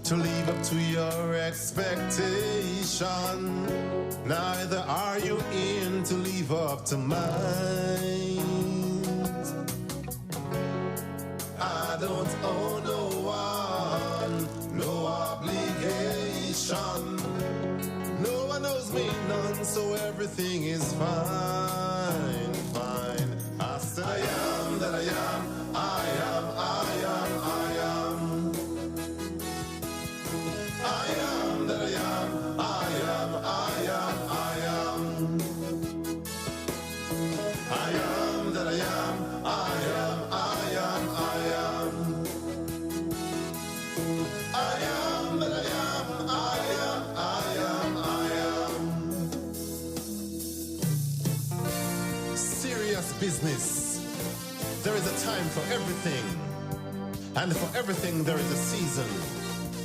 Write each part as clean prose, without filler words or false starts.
to live up to your expectation. Neither are you in to live up to mine. I don't owe no one, no obligation. No one owes me none, so everything is fine, fine. I said I am that I am, I am, I am, I am. I am that I am, I am, I am, I am. I am that I am, I am, I am, I am. I am that I am, I am, I am, I am. Serious business. There is a time for everything, and for everything there is a season.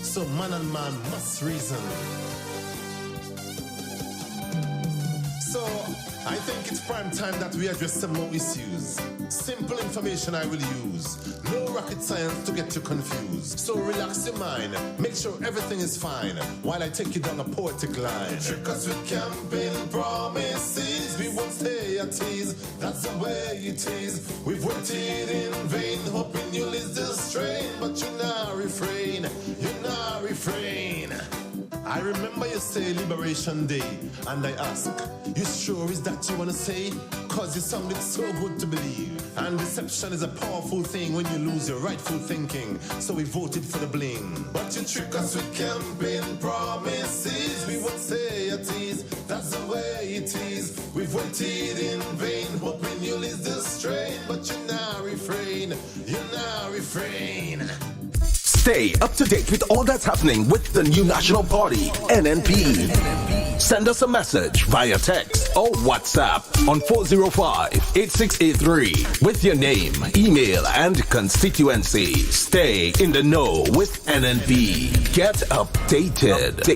So man and man must reason. So I think it's prime time that we address some more issues. Simple information I will use. No rocket science to get you confused. So relax your mind, make sure everything is fine, while I take you down a poetic line. Trick us with campaign promises, we won't stay at ease. That's the way it is. We've waited in vain, hoping you'll ease the strain, but you now refrain, you now refrain. I remember you say Liberation Day, and I ask, you sure is that you wanna say? Cause you sounded so good to believe. And deception is a powerful thing when you lose your rightful thinking. So we voted for the bling. But you trick us with campaign promises, we won't say at ease. That's the way it is. We've waited in vain, hoping you'll ease the strain, but you now refrain, you now refrain. Stay up to date with all that's happening with the new National Party, NNP. Send us a message via text or WhatsApp on 405-8683 with your name, email, and constituency. Stay in the know with NNP. Get updated.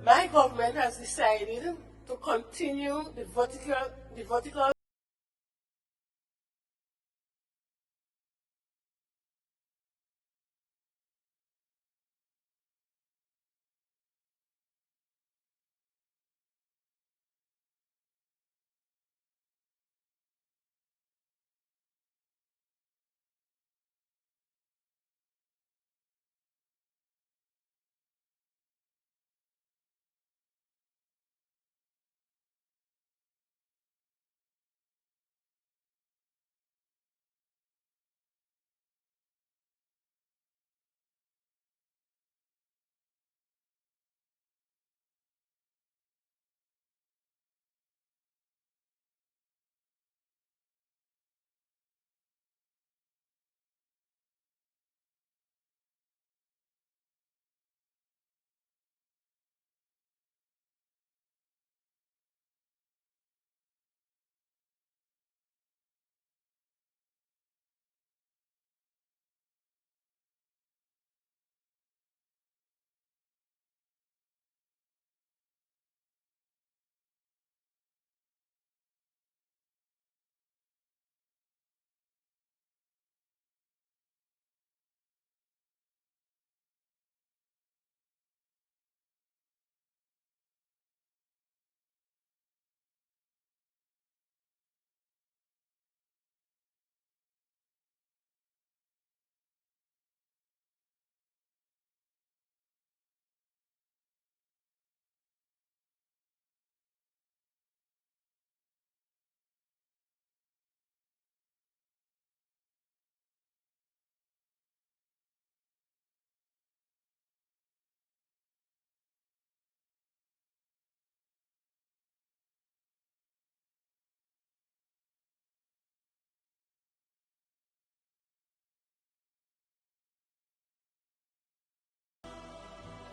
My government has decided to continue the vertical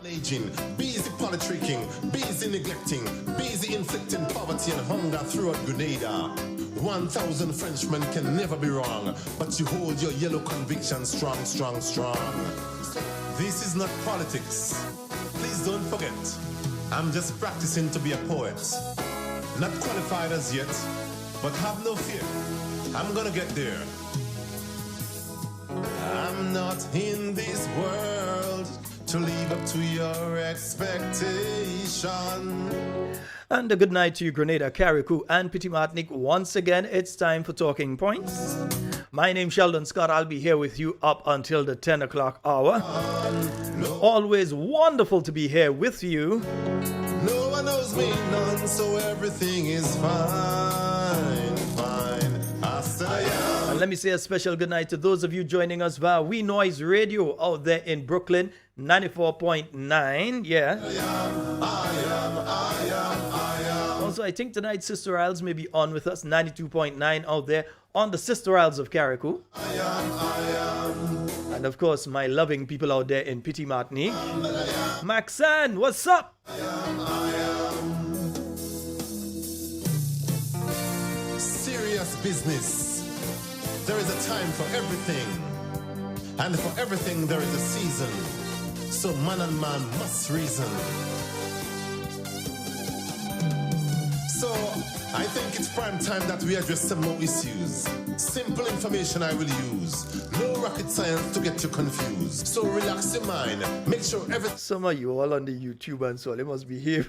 aging, busy politicking, busy neglecting, busy inflicting poverty and hunger throughout Grenada. 1,000 Frenchmen can never be wrong, but you hold your yellow conviction strong, strong, strong. This is not politics. Please don't forget, I'm just practicing to be a poet. Not qualified as yet, but have no fear. I'm gonna get there. I'm not in this world to live up to your expectation. And a good night to you, Grenada, Carriacou, and Petit Martinique. Once again, it's time for Talking Points. My name's Sheldon Scott. I'll be here with you up until the 10 o'clock hour. Always wonderful to be here with you. No one knows me none, so everything is fine, fine. And let me say a special good night to those of you joining us via We Noise Radio out there in Brooklyn, 94.9. Yeah. Also, I think tonight Sister Isles may be on with us, 92.9 out there on the Sister Isles of Carriacou. And of course, my loving people out there in Petit Martinique. Maxan, what's up? Serious business. There is a time for everything. And for everything there is a season. So man and man must reason. So, I think it's prime time that we address some more issues. Simple information I will use. No rocket science to get you confused. So relax your mind. Make sure everything... Some of you all on the YouTube and so they must be here.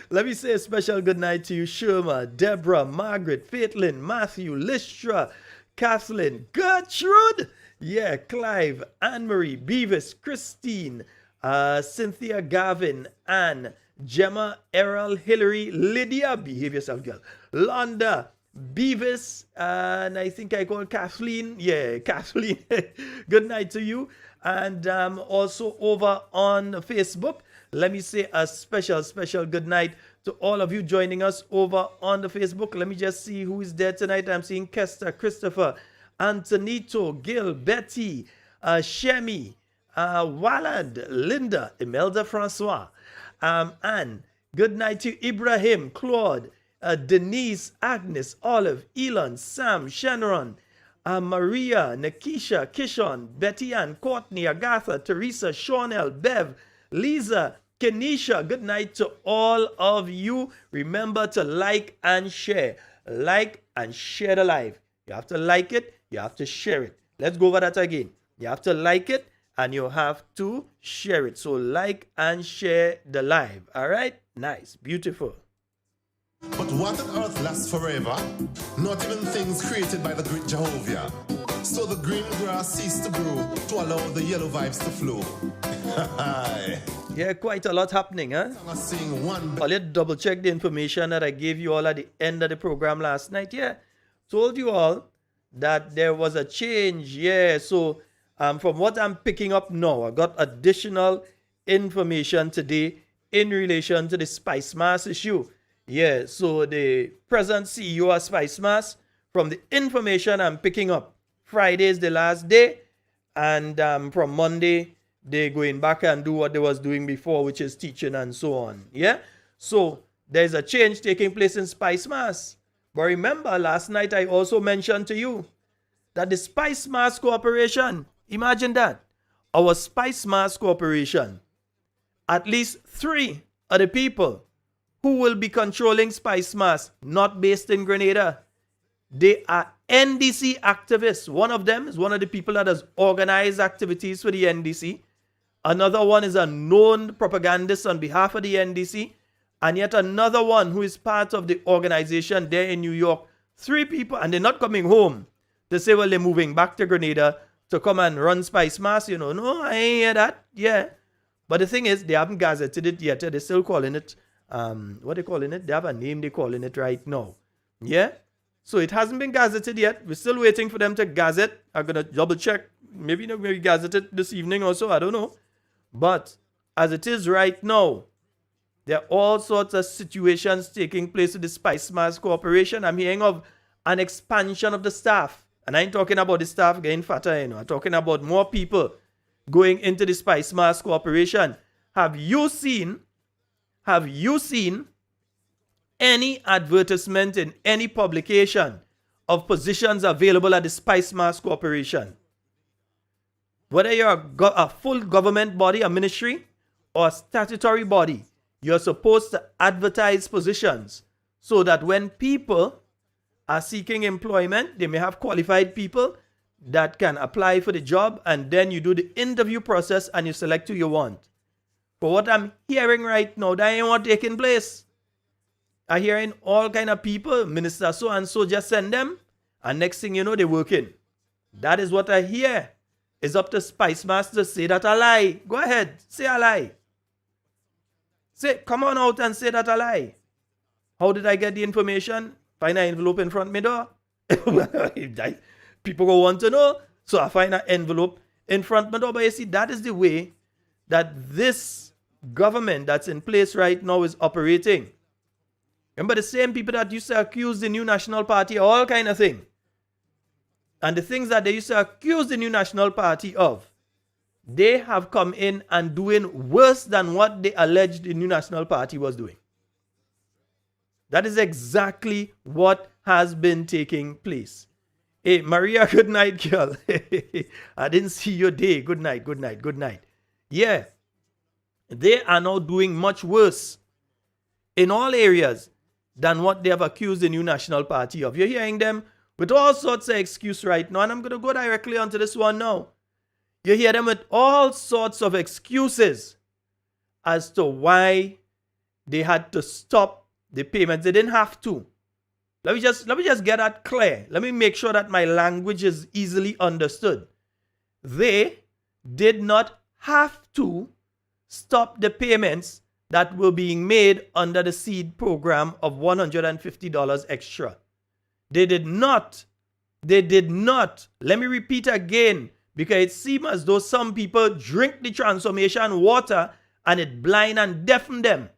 Let me say a special good night to you, Sherma, Deborah, Margaret, Faitlin, Matthew, Lystra, Kathleen, Gertrude, yeah, Clive, Anne-Marie, Beavis, Christine, Cynthia, Gavin, Anne, Gemma, Errol, Hillary, Lydia, behave yourself, girl, Londa, Beavis, and I think I called Kathleen. Yeah, Kathleen. Good night to you. And also over on Facebook, let me say a special good night to all of you joining us over on the Facebook. Let me just see who is there tonight. I'm seeing Kester, Christopher, Antonito, Gil, Betty, Shemi, Walad, Linda, Imelda Francois, Anne. Good night to Ibrahim, Claude, Denise, Agnes, Olive, Elon, Sam, Shannon, Maria, Nakisha, Kishon, Betty Ann, Courtney, Agatha, Teresa, Shawnell, Bev, Lisa, Kenisha. Good night to all of you. Remember to like and share. Like and share the live. You have to like it. You have to share it. Let's go over that again. You have to like it and you have to share it. So like and share the live. All right? Nice. Beautiful. But what on earth lasts forever? Not even things created by the great Jehovah. So the green grass ceased to grow to allow the yellow vibes to flow. Yeah, quite a lot happening, huh? I'm seeing one. I'll double check the information that I gave you all at the end of the program last night. Yeah, told you all that there was a change. Yeah, so from what I'm picking up now, I got additional information today in relation to the Spice Mass issue. Yeah, so the present CEO of Spice Mass, from the information I'm picking up, Friday is the last day, and from Monday, they're going back and do what they was doing before, which is teaching and so on. Yeah, so there's a change taking place in Spice Mass. But remember, last night I also mentioned to you that the Spice Mass Corporation, imagine that, our Spice Mass Corporation, at least 3 of the people who will be controlling Spice Mass, not based in Grenada. They are NDC activists. One of them is one of the people that has organized activities for the NDC. Another one is a known propagandist on behalf of the NDC. And yet another one who is part of the organization there in New York. 3 people, and they're not coming home to say, well, they're moving back to Grenada to come and run Spice Mass. You know, no, I ain't hear that. Yeah. But the thing is, they haven't gazetted it yet. They're still calling it, what they calling it? They have a name they're calling it right now. Yeah? So it hasn't been gazetted yet. We're still waiting for them to gazette. I'm going to double check. Maybe gazette it this evening also. I don't know. But as it is right now, there are all sorts of situations taking place with the Spice Mass Corporation. I'm hearing of an expansion of the staff. And I ain't talking about the staff getting fatter, you know. I'm talking about more people going into the Spice Mass Corporation. Have you seen any advertisement in any publication of positions available at the Spice Mass Corporation? Whether you're a full government body, a ministry, or a statutory body, you're supposed to advertise positions so that when people are seeking employment, they may have qualified people, that can apply for the job, and then you do the interview process and you select who you want. For what I'm hearing right now, that ain't what taking place. I'm hearing all kind of people, minister so and so, just send them, and next thing you know, they're working. That is what I hear. It's up to Spice Master to say that a lie. Go ahead, say a lie. Come on out and say that a lie. How did I get the information? Find an envelope in front of me door. People go want to know. So I find an envelope in front of me door. But you see, that is the way that this government that's in place right now is operating. Remember the same people that used to accuse the New National Party of all kind of things. And the things that they used to accuse the New National Party of, they have come in and doing worse than what they alleged the New National Party was doing. That is exactly what has been taking place. Hey, Maria, good night, girl. I didn't see your day. Good night, good night, good night. Yeah, they are now doing much worse in all areas than what they have accused the New National Party of. You're hearing them with all sorts of excuses right now, and I'm going to go directly onto this one now. You hear them with all sorts of excuses as to why they had to stop the payments. They didn't have to. Let me just get that clear. Let me make sure that my language is easily understood. They did not have to stop the payments that were being made under the seed program of $150 extra. They did not. They did not. Let me repeat again, because it seems as though some people drink the transformation water and it blind and deafen them.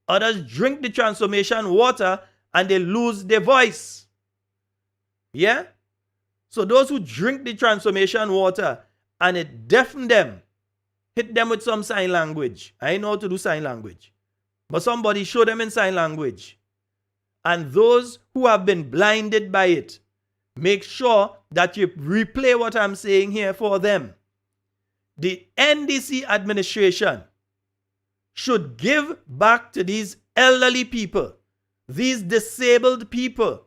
Others drink the transformation water and they lose their voice. Yeah? So those who drink the transformation water and it deafen them, hit them with some sign language. I know how to do sign language. But somebody show them in sign language. And those who have been blinded by it, make sure that you replay what I'm saying here for them. The NDC administration should give back to these elderly people, these disabled people,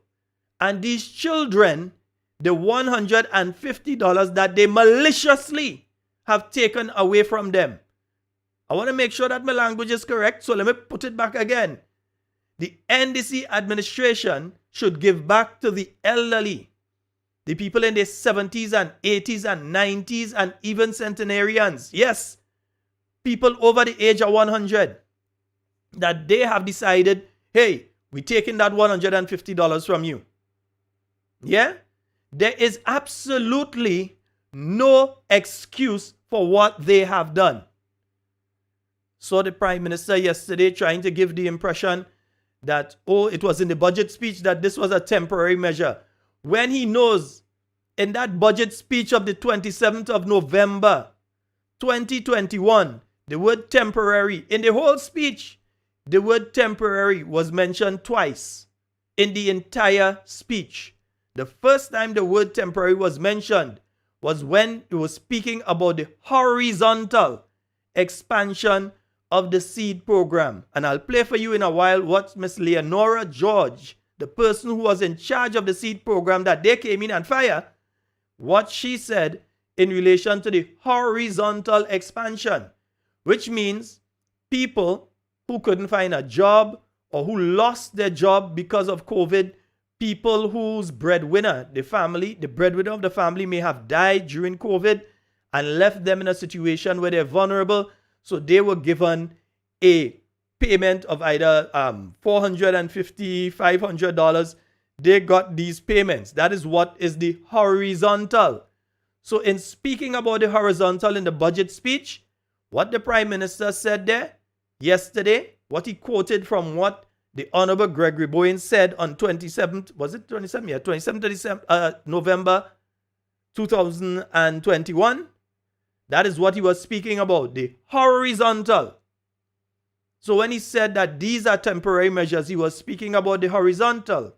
and these children the $150 that they maliciously have taken away from them. I want to make sure that my language is correct, so let me put it back again. The NDC administration should give back to the elderly, the people in their 70s and 80s and 90s and even centenarians. Yes, people over the age of 100, that they have decided, hey, we're taking that $150 from you. Yeah? There is absolutely no excuse for what they have done. So the Prime Minister yesterday trying to give the impression that, oh, it was in the budget speech that this was a temporary measure, when he knows in that budget speech of the 27th of November 2021, the word temporary, in the whole speech, the word temporary was mentioned twice in the entire speech. The first time the word temporary was mentioned was when he was speaking about the horizontal expansion of the seed program. And I'll play for you in a while what Miss Leonora George, the person who was in charge of the seed program that they came in and fired, what she said in relation to the horizontal expansion, which means people who couldn't find a job or who lost their job because of COVID, people whose breadwinner, the breadwinner of the family may have died during COVID and left them in a situation where they're vulnerable. So they were given a payment of either $450, $500. They got these payments. That is what is the horizontal. So in speaking about the horizontal in the budget speech, what the Prime Minister said there yesterday, what he quoted from what the Honorable Gregory Bowen said on 27th, was it 27th? Yeah, 27th November 2021. That is what he was speaking about, the horizontal. So when he said that these are temporary measures, he was speaking about the horizontal.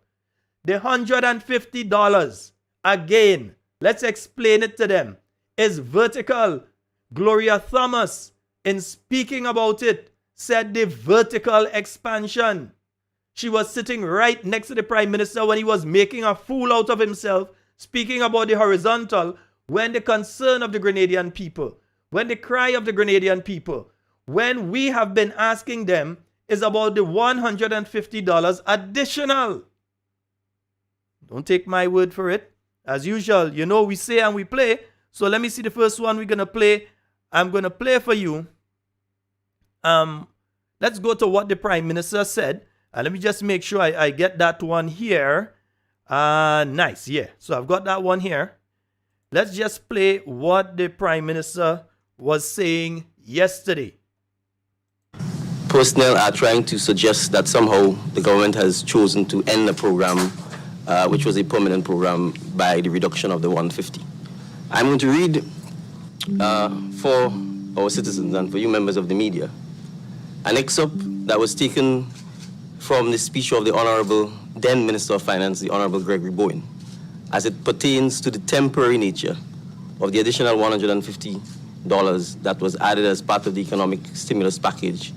The $150, again, let's explain it to them, is vertical. Gloria Thomas, in speaking about it, said the vertical expansion. She was sitting right next to the Prime Minister when he was making a fool out of himself, speaking about the horizontal, when the concern of the Grenadian people, when the cry of the Grenadian people, when we have been asking them is about the $150 additional. Don't take my word for it. As usual, you know we say and we play. So let me see the first one we're going to play. I'm going to play for you. Let's go to what the Prime Minister said. Let me just make sure I get that one here. Nice, yeah. So I've got that one here. Let's just play what the Prime Minister was saying yesterday. Personnel are trying to suggest that somehow the government has chosen to end the program, which was a permanent program, by the reduction of the 150. I'm going to read for our citizens and for you members of the media an excerpt that was taken from the speech of the Honorable then Minister of Finance, the Honorable Gregory Bowen, as it pertains to the temporary nature of the additional $150 that was added as part of the economic stimulus package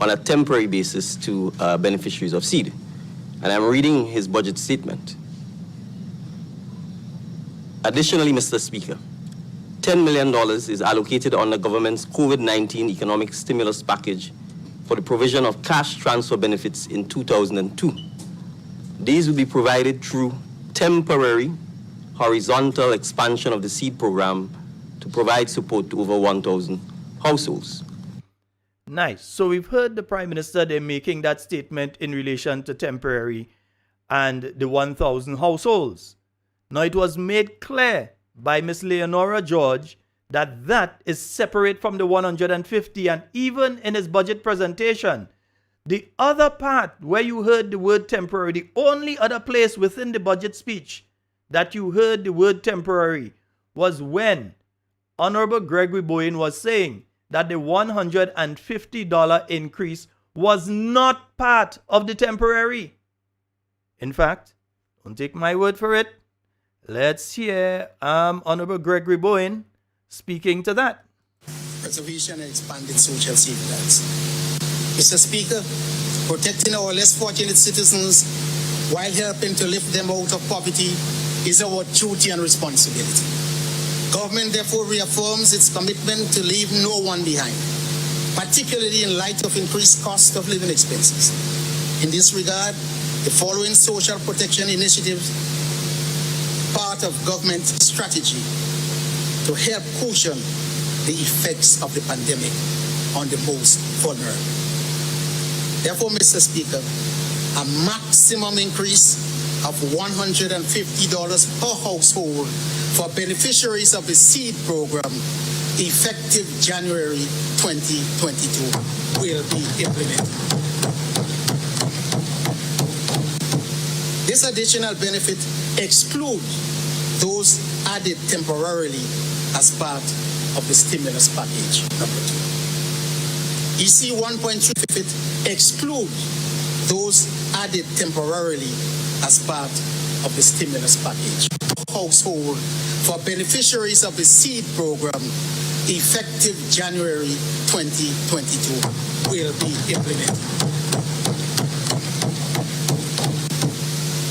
on a temporary basis to beneficiaries of seed. And I'm reading his budget statement. Additionally, Mr. Speaker, $10 million is allocated on the government's COVID-19 economic stimulus package for the provision of cash transfer benefits in 2002. These will be provided through temporary horizontal expansion of the seed program to provide support to over 1,000 households. Nice. So we've heard the Prime Minister, they're making that statement in relation to temporary and the 1,000 households. Now it was made clear by Ms. Leonora George that that is separate from the 150, and even in his budget presentation, the other part where you heard the word temporary, the only other place within the budget speech that you heard the word temporary was when Honorable Gregory Bowen was saying that the $150 increase was not part of the temporary. In fact, don't take my word for it. Let's hear Honorable Gregory Bowen speaking to that. Preservation and expanded social safeguards. Mr. Speaker, protecting our less fortunate citizens while helping to lift them out of poverty is our duty and responsibility. Government therefore reaffirms its commitment to leave no one behind, particularly in light of increased cost of living expenses. In this regard, the following social protection initiatives part of government strategy to help cushion the effects of the pandemic on the most vulnerable. Therefore, Mr. Speaker, a maximum increase of $150 per household for beneficiaries of the SEED program effective January 2022 will be implemented. This additional benefit excludes those added temporarily as part of the stimulus package number 2. EC 1.3 benefit excludes those added temporarily as part of the stimulus package. Household for beneficiaries of the SEED program effective January 2022 will be implemented.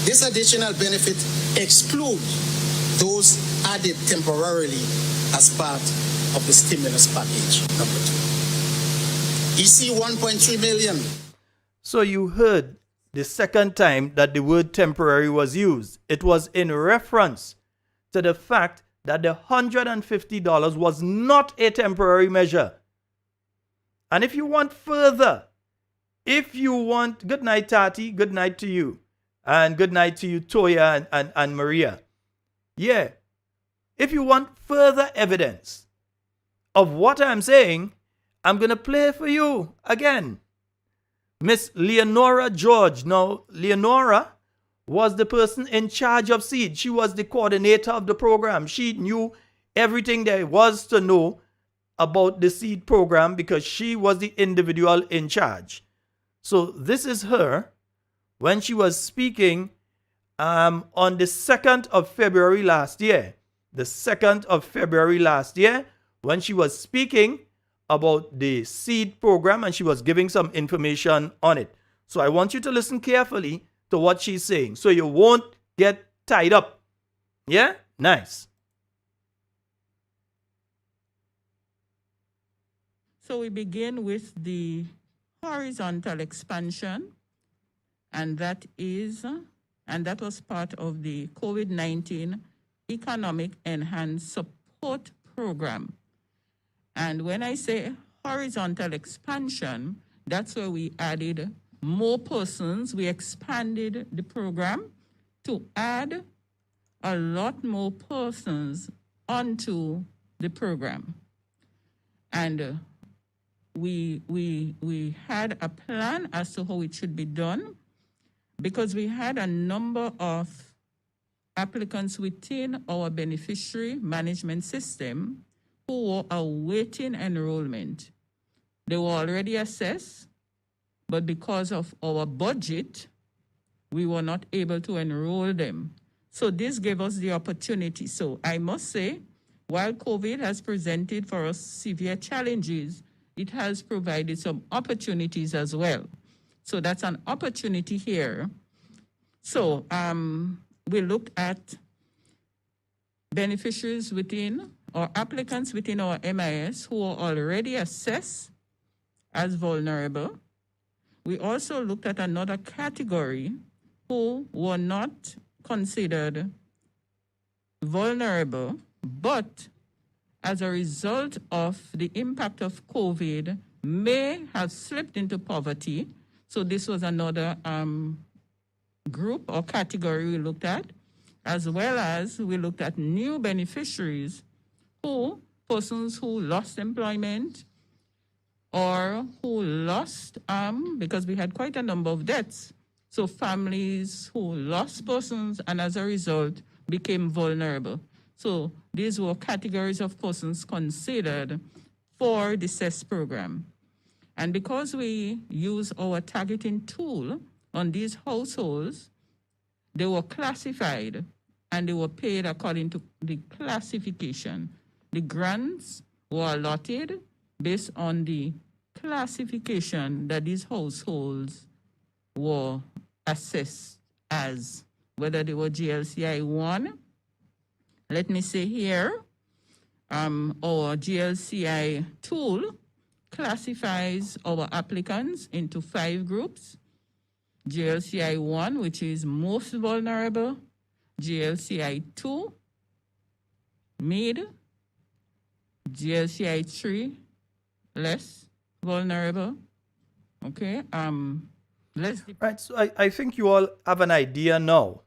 This additional benefit excludes those added temporarily as part of the stimulus package number 2. EC 1.3 million. So you heard the second time that the word temporary was used. It was in reference to the fact that the $150 was not a temporary measure. And if you want further, good night, Tati, good night to you. And good night to you, Toya and Maria. Yeah. If you want further evidence of what I'm saying, I'm going to play for you again. Miss Leonora George. Now, Leonora was the person in charge of SEED. She was the coordinator of the program. She knew everything there was to know about the SEED program because she was the individual in charge. So this is her when she was speaking on the 2nd of February last year. The 2nd of February last year, when she was speaking about the SEED program and she was giving some information on it. So I want you to listen carefully to what she's saying so you won't get tied up Yeah? Nice. So we begin with the horizontal expansion, and that was part of the COVID-19 Economic Enhanced Support Program. And when I say horizontal expansion, that's where we added more persons. We expanded the program to add a lot more persons onto the program. And we had a plan as to how it should be done, because we had a number of applicants within our beneficiary management system who were awaiting enrollment. They were already assessed, but because of our budget, we were not able to enroll them. So this gave us the opportunity. So I must say, while COVID has presented for us severe challenges, it has provided some opportunities as well. So that's an opportunity here. So we looked at beneficiaries within or applicants within our MIS who are already assessed as vulnerable. We also looked at another category who were not considered vulnerable, but as a result of the impact of COVID, may have slipped into poverty. So this was another group or category we looked at, as well as we looked at new beneficiaries persons who lost employment or who lost, because we had quite a number of deaths. So families who lost persons and as a result became vulnerable. So these were categories of persons considered for the CESS program. And because we use our targeting tool on these households, they were classified and they were paid according to the classification. The grants were allotted based on the classification that these households were assessed as, whether they were GLCI 1. Let me say here, our GLCI tool classifies our applicants into 5 groups. GLCI 1, which is most vulnerable, GLCI 2, mid, GLCI 3, less vulnerable. Okay, Right, so I think you all have an idea now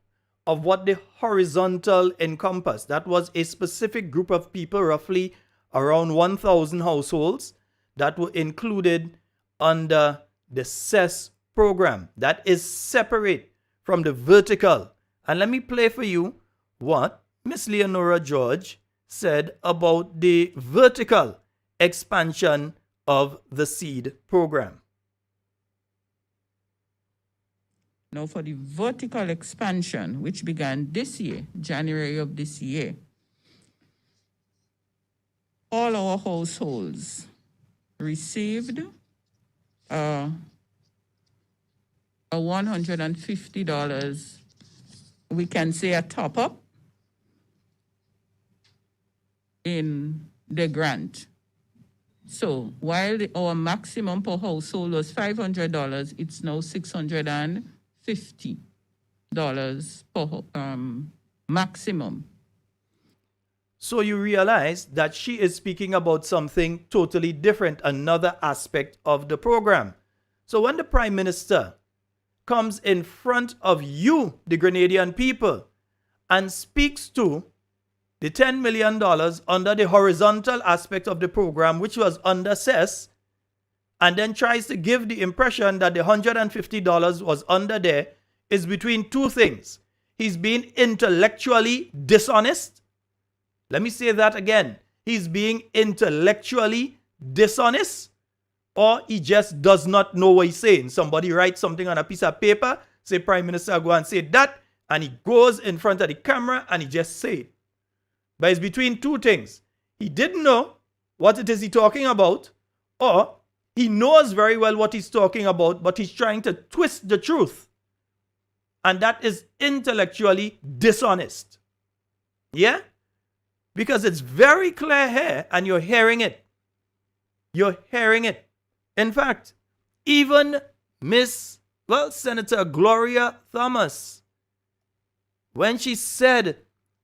of what the horizontal encompassed. That was a specific group of people, roughly around 1,000 households, that were included under the CESS program. That is separate from the vertical. And let me play for you what Miss Leonora George said about the vertical expansion of the SEED program. Now for the vertical expansion, which began this year, January of this year, all our households received a $150, we can say a top-up in the grant. So while our maximum per household was $500, it's now $650 per maximum. So you realize that she is speaking about something totally different, another aspect of the program. So when the Prime Minister comes in front of you, the Grenadian people, and speaks to the $10 million under the horizontal aspect of the program, which was under CESS, and then tries to give the impression that the $150 was under there, is between two things. He's being intellectually dishonest. Let me say that again. He's being intellectually dishonest, or he just does not know what he's saying. Somebody writes something on a piece of paper, say Prime Minister go and say that, and he goes in front of the camera and he just say it. But it's between two things. He didn't know what it is he's talking about, or he knows very well what he's talking about, but he's trying to twist the truth. And that is intellectually dishonest. Yeah? Because it's very clear here and you're hearing it. You're hearing it. In fact, even Senator Gloria Thomas, when she said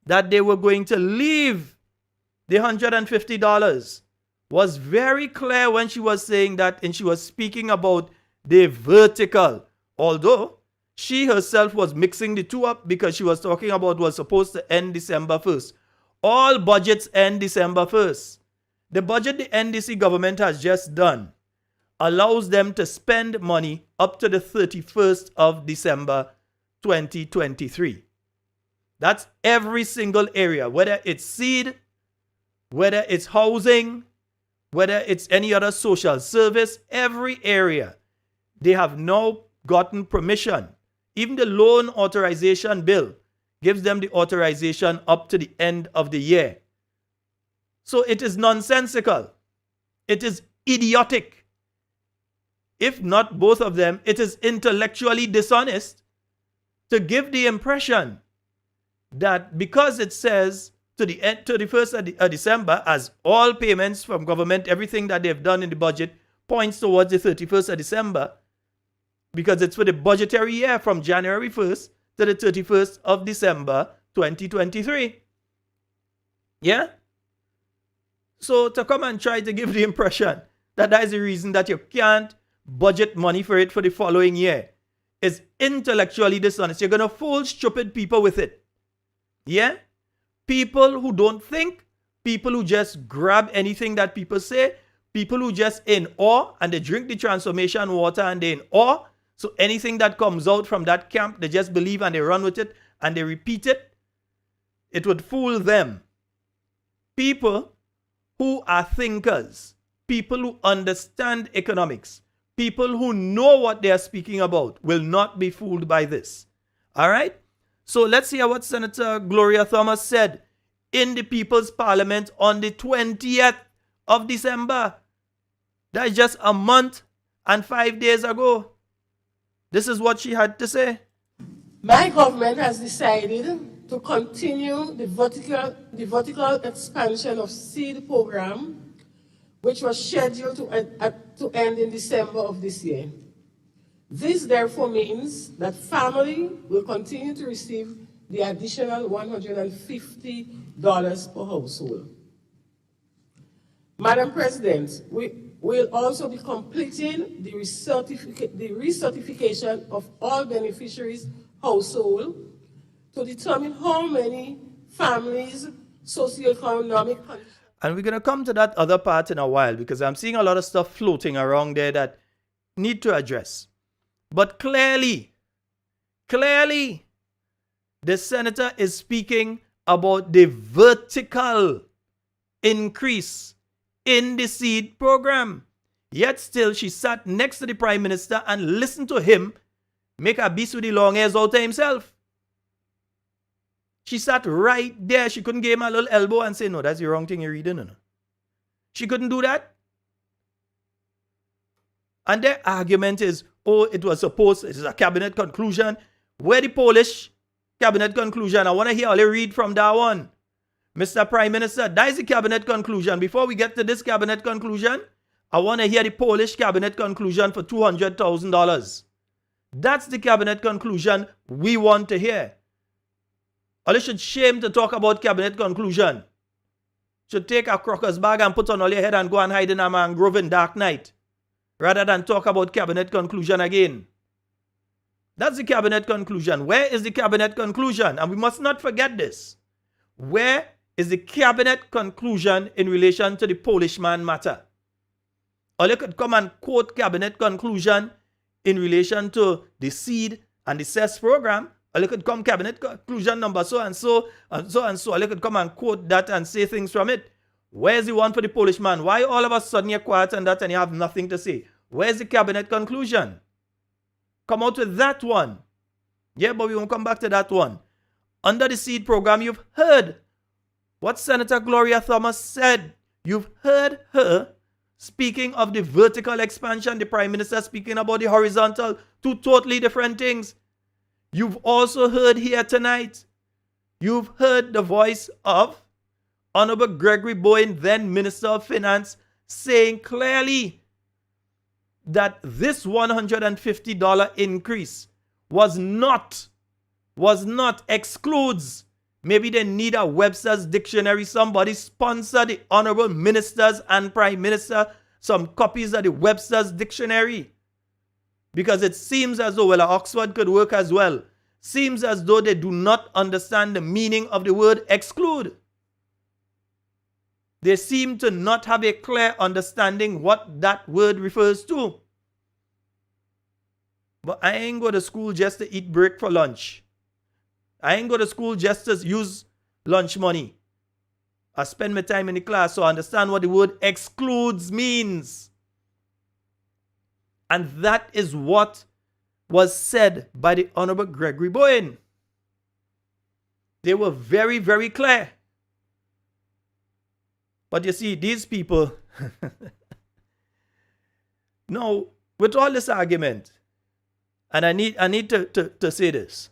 that they were going to leave the $150, was very clear when she was saying that, and she was speaking about the vertical. Although she herself was mixing the two up because she was talking about was supposed to end December 1st. All budgets end December 1st. The budget the NDC government has just done allows them to spend money up to the 31st of December 2023. That's every single area, whether it's seed, whether it's housing, whether it's any other social service, every area. They have now gotten permission. Even the loan authorization bill gives them the authorization up to the end of the year. So it is nonsensical. It is idiotic. If not both of them, it is intellectually dishonest to give the impression that because it says to the 31st of December, as all payments from government, everything that they've done in the budget points towards the 31st of December, because it's for the budgetary year from January 1st to the 31st of December 2023. Yeah? So to come and try to give the impression that that is the reason that you can't budget money for it for the following year is intellectually dishonest. You're going to fool stupid people with it. Yeah? People who don't think, people who just grab anything that people say, people who just in awe and they drink the transformation water and they in awe. So anything that comes out from that camp, they just believe and they run with it and they repeat it. It would fool them. People who are thinkers, people who understand economics, people who know what they are speaking about will not be fooled by this. All right? So let's hear what Senator Gloria Thomas said in the People's Parliament on the 20th of December. That is just a month and 5 days ago. This is what she had to say. My government has decided to continue the vertical expansion of seed program, which was scheduled to end in December of this year. This therefore means that family will continue to receive the additional $150 per household. Madam President, we will also be completing the recertification of all beneficiaries' household to determine how many families socioeconomic conditions. And we're going to come to that other part in a while because I'm seeing a lot of stuff floating around there that need to address. But clearly, the senator is speaking about the vertical increase in the seed program. Yet still, she sat next to the prime minister and listened to him make a beast with the long hairs out of himself. She sat right there. She couldn't give him a little elbow and say, no, that's the wrong thing you're reading. No. She couldn't do that. And their argument is, oh, it was a cabinet conclusion. Where the Polish cabinet conclusion? I want to hear all you read from that one. Mr. Prime Minister, that is the cabinet conclusion. Before we get to this cabinet conclusion, I want to hear the Polish cabinet conclusion for $200,000. That's the cabinet conclusion we want to hear. All you should shame to talk about cabinet conclusion. Should take a crocker's bag and put on all your head and go and hide in a mangrove in dark night, rather than talk about cabinet conclusion again. That's the cabinet conclusion. Where is the cabinet conclusion? And we must not forget this. Where is the cabinet conclusion in relation to the Polish man matter? Or you could come and quote cabinet conclusion in relation to the seed and the CES program. Or you could come cabinet conclusion number so and so and so and so. Or you could come and quote that and say things from it. Where's the one for the Polish man? Why all of a sudden you're quiet on that and you have nothing to say? Where's the cabinet conclusion? Come out with that one. Yeah, but we won't come back to that one. Under the seed program, you've heard what Senator Gloria Thomas said. You've heard her speaking of the vertical expansion, the Prime Minister speaking about the horizontal, two totally different things. You've also heard here tonight You've heard the voice of Honorable Gregory Bowen, then Minister of Finance, saying clearly that this $150 increase was not excludes. Maybe they need a Webster's dictionary. Somebody sponsor the honorable ministers and prime minister some copies of the Webster's dictionary. Because it seems as though, well, Oxford could work as well. Seems as though they do not understand the meaning of the word exclude. They seem to not have a clear understanding what that word refers to. But I ain't go to school just to eat break for lunch. I ain't go to school just to use lunch money. I spend my time in the class so I understand what the word excludes means. And that is what was said by the Honorable Gregory Bowen. They were very, very clear. But you see, these people, now, with all this argument, and I need to say this,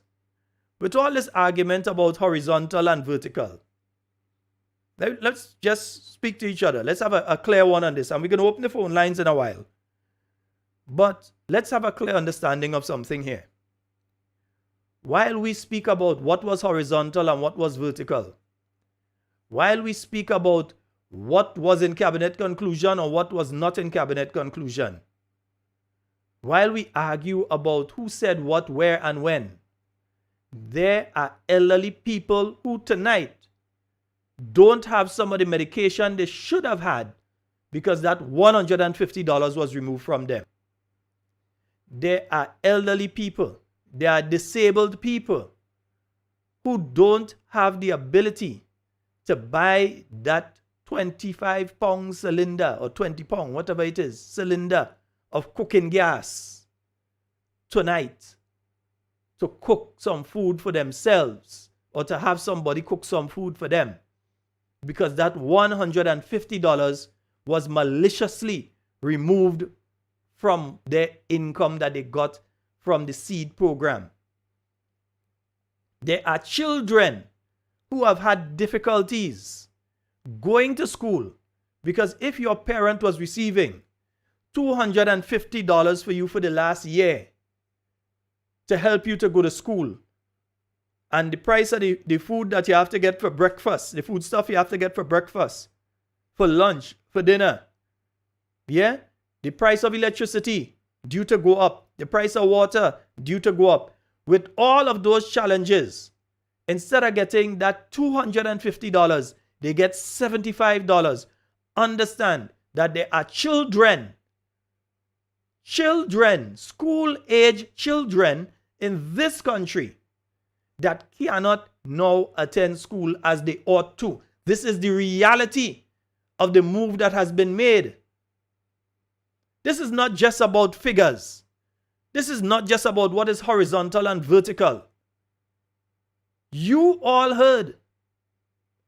with all this argument about horizontal and vertical, let's just speak to each other. Let's have a clear one on this, and we're going to open the phone lines in a while. But let's have a clear understanding of something here. While we speak about what was horizontal and what was vertical, while we speak about what was in cabinet conclusion or what was not in cabinet conclusion, while we argue about who said what, where, and when, there are elderly people who tonight don't have some of the medication they should have had because that $150 was removed from them. There are elderly people, there are disabled people who don't have the ability to buy that 25-pound cylinder or 20-pound, whatever it is, cylinder of cooking gas tonight to cook some food for themselves or to have somebody cook some food for them, because that $150 was maliciously removed from their income that they got from the seed program. There are children who have had difficulties going to school because if your parent was receiving $250 for you for the last year to help you to go to school, and the price of the food that you have to get for breakfast, the food stuff you have to get for breakfast, for lunch, for dinner, yeah, the price of electricity due to go up, the price of water due to go up. With all of those challenges, instead of getting that $250, they get $75. Understand that there are children, school-age children in this country that cannot now attend school as they ought to. This is the reality of the move that has been made. This is not just about figures. This is not just about what is horizontal and vertical. You all heard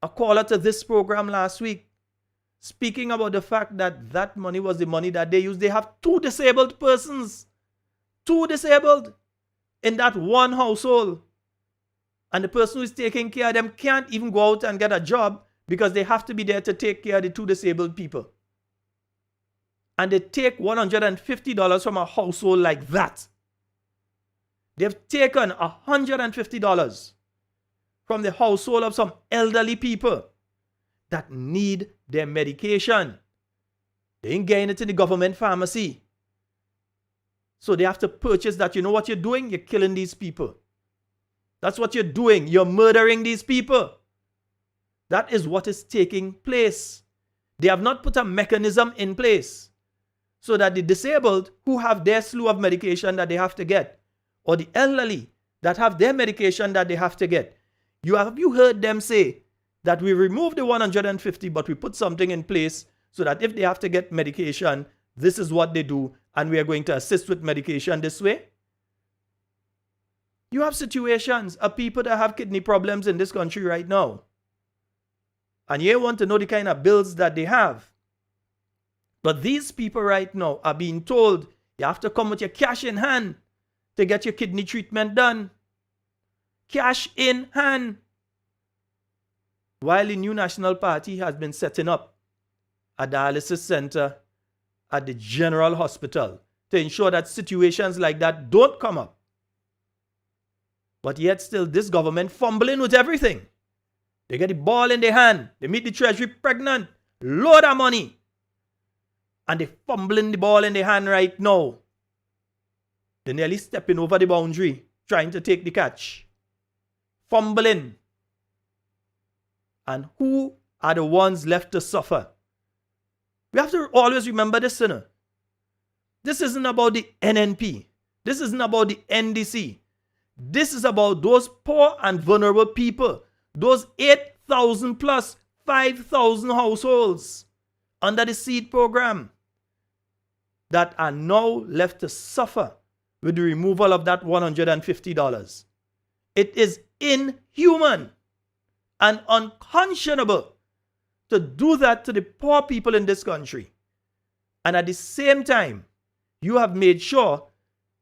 a caller to this program last week speaking about the fact that that money was the money that they used. They have two disabled persons. Two disabled in that one household. And the person who is taking care of them can't even go out and get a job because they have to be there to take care of the two disabled people. And they take $150 from a household like that. They've taken $150 from the household of some elderly people that need their medication. They ain't getting it in the government pharmacy. So they have to purchase that. You know what you're doing? You're killing these people. That's what you're doing. You're murdering these people. That is what is taking place. They have not put a mechanism in place so that the disabled who have their slew of medication that they have to get, or the elderly that have their medication that they have to get, have you heard them say that we remove the $150, but we put something in place so that if they have to get medication, this is what they do, and we are going to assist with medication this way? You have situations of people that have kidney problems in this country right now. And you want to know the kind of bills that they have. But these people right now are being told you have to come with your cash in hand to get your kidney treatment done. Cash in hand. while the New National Party has been setting up a dialysis center at the General Hospital to ensure that situations like that don't come up. But yet still this government fumbling with everything. They get the ball in their hand. They meet the treasury pregnant. Load of money. And they fumbling the ball in their hand right now. They're nearly stepping over the boundary, trying to take the catch. Fumbling. And who are the ones left to suffer? We have to always remember this, sinner. This isn't about the NNP. This isn't about the NDC. This is about those poor and vulnerable people. Those 8,000 plus 5,000 households under the SEED program that are now left to suffer with the removal of that $150. It is inhuman and unconscionable to do that to the poor people in this country. And at the same time, you have made sure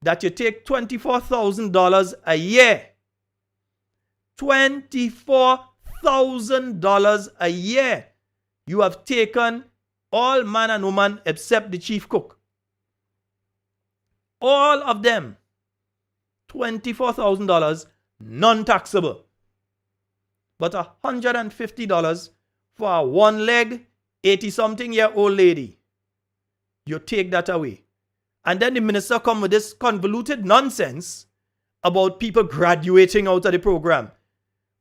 that you take $24,000 a year. $24,000 a year. You have taken all man and woman except the chief cook. All of them. $24,000 non-taxable. But $150 for a one-leg 80-something-year-old lady. You take that away. And then the minister come with this convoluted nonsense about people graduating out of the program.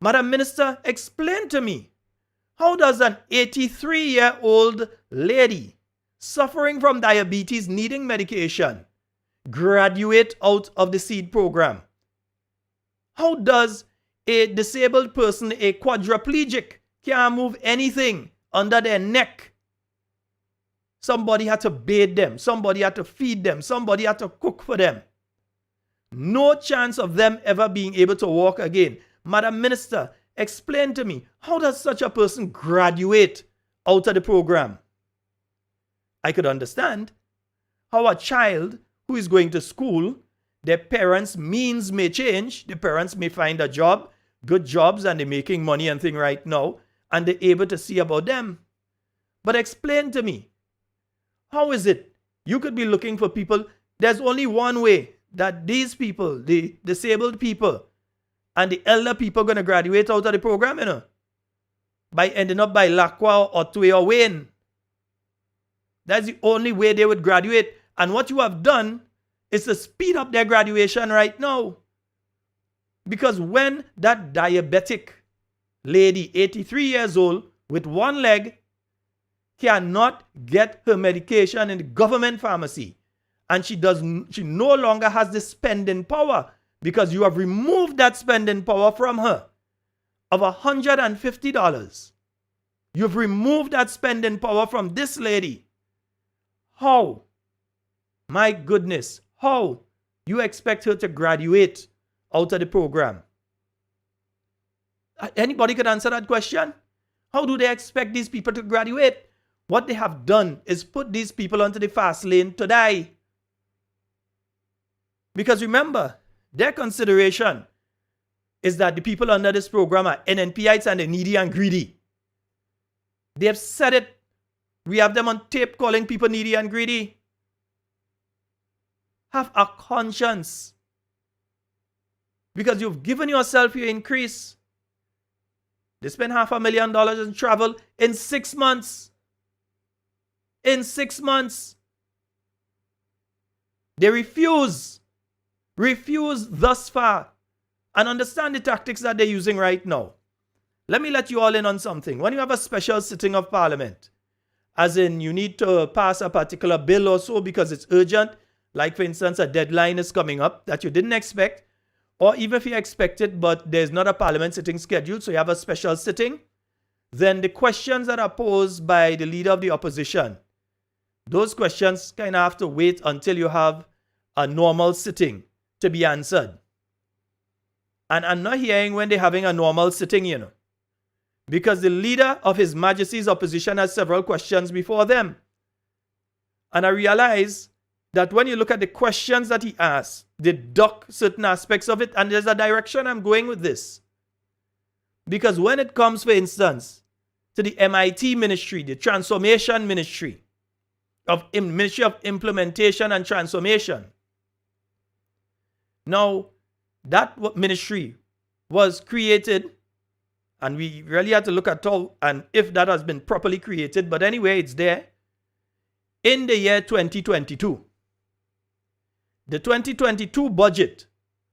Madam Minister, explain to me, how does an 83-year-old lady suffering from diabetes needing medication graduate out of the SEED program? How does a disabled person, a quadriplegic, can't move anything under their neck? Somebody had to bathe them. Somebody had to feed them. Somebody had to cook for them. No chance of them ever being able to walk again. Madam Minister, explain to me, how does such a person graduate out of the program? I could understand how a child who is going to school, their parents' means may change. The parents may find a job, good jobs, and they're making money and thing right now, and they're able to see about them. But explain to me, how is it you could be looking for people? There's only one way that these people, the disabled people and the elder people, are going to graduate out of the program, you know, by ending up by Lacroix or Otway or Wayne. That's the only way they would graduate. And what you have done is to speed up their graduation right now. Because when that diabetic lady, 83 years old, with one leg, cannot get her medication in the government pharmacy, and she no longer has the spending power, because you have removed that spending power from her of $150. You've removed that spending power from this lady. How? My goodness, how you expect her to graduate out of the program? Anybody could answer that question? How do they expect these people to graduate? What they have done is put these people onto the fast lane to die. Because remember, their consideration is that the people under this program are NNPites and they're needy and greedy. They have said it. We have them on tape calling people needy and greedy. Have a conscience. Because you've given yourself your increase. They spent $500,000 in travel in 6 months. In 6 months. They refuse thus far, and understand the tactics that they're using right now. Let me let you all in on something. When you have a special sitting of parliament, as in you need to pass a particular bill or so because it's urgent, like for instance a deadline is coming up that you didn't expect, or even if you expect it but there's not a parliament sitting scheduled, so you have a special sitting, then the questions that are posed by the leader of the opposition, those questions kind of have to wait until you have a normal sitting to be answered. And I'm not hearing when they're having a normal sitting, you know, because the leader of His Majesty's opposition has several questions before them. And I realize that when you look at the questions that he asks, they duck certain aspects of it, and there's a direction I'm going with this. Because when it comes, for instance, to the MIT ministry, the transformation ministry, Ministry of Implementation and Transformation. Now, that ministry was created, and we really had to look at how and if that has been properly created, but anyway, it's there, in the year 2022. The 2022 budget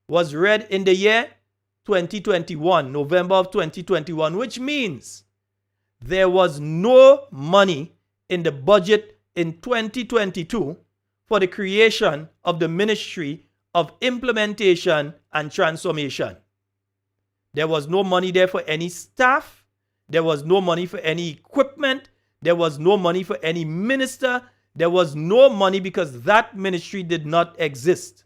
was read in the year 2021, November of 2021, which means there was no money in the budget in 2022 for the creation of the Ministry of Implementation and Transformation. There was no money there for any staff. There was no money for any equipment. There was no money for any minister. There was no money because that ministry did not exist.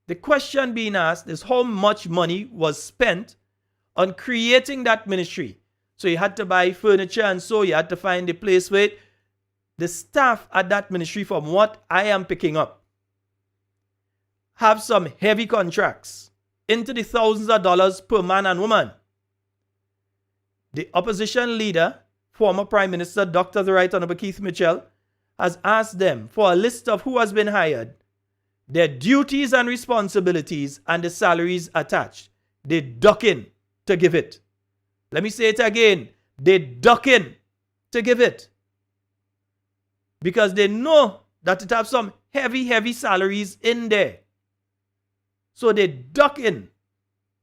The question being asked is how much money was spent on creating that ministry. So you had to buy furniture, and so you had to find a place for it. The staff at that ministry, from what I am picking up, have some heavy contracts into the thousands of dollars per man and woman. The opposition leader, former Prime Minister Dr. the Right Honorable Keith Mitchell, has asked them for a list of who has been hired, their duties and responsibilities, and the salaries attached. They duck in to give it. Let me say it again. They duck in to give it. Because they know that it has some heavy salaries in there. So they duck in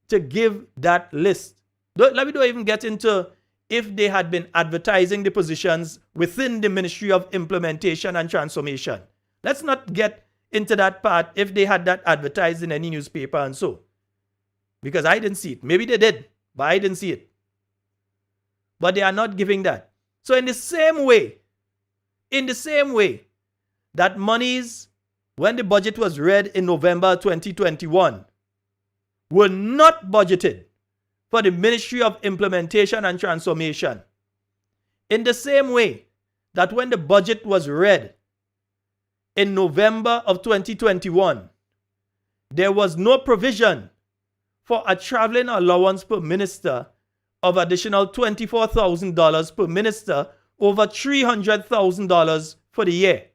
to give that list. Let me don't even get into if they had been advertising the positions within the Ministry of Implementation and Transformation. Let's not get into that part if they had that advertised in any newspaper and so. Because I didn't see it. Maybe they did, but I didn't see it. But they are not giving that. So in the same way that monies, when the budget was read in November 2021, were not budgeted for the Ministry of Implementation and Transformation. In the same way that when the budget was read in November of 2021, there was no provision for a traveling allowance per minister of additional $24,000 per minister, over $300,000 for the year.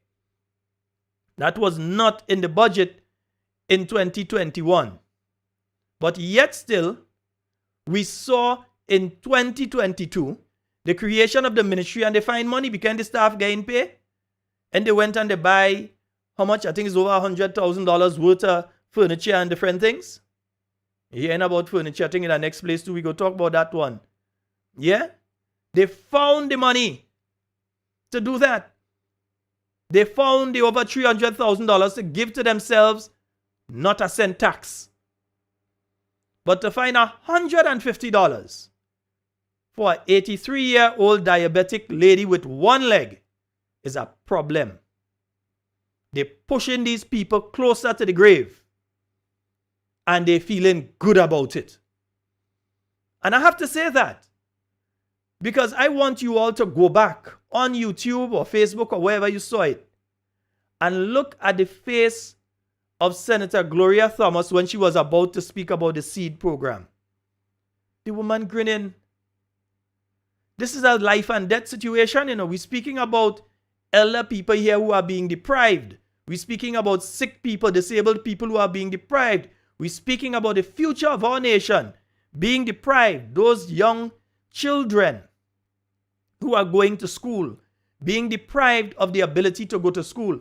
That was not in the budget in 2021. But yet still, we saw in 2022 the creation of the ministry, and they find money because the staff getting pay. And they went and they buy, how much? I think it's over $100,000 worth of furniture and different things. You hearing about furniture? I think in the next place too, we go talk about that one. Yeah? They found the money to do that. They found the over $300,000 to give to themselves, not a cent tax. But to find $150 for an 83-year-old diabetic lady with one leg is a problem. They're pushing these people closer to the grave. And they're feeling good about it. And I have to say that because I want you all to go back on YouTube or Facebook or wherever you saw it and look at the face of Senator Gloria Thomas when she was about to speak about the seed program. The woman grinning. This is a life and death situation. We're speaking about elder people here who are being deprived. We're speaking about sick people, disabled people who are being deprived. We're speaking about the future of our nation being deprived. Those young children who are going to school being deprived of the ability to go to school.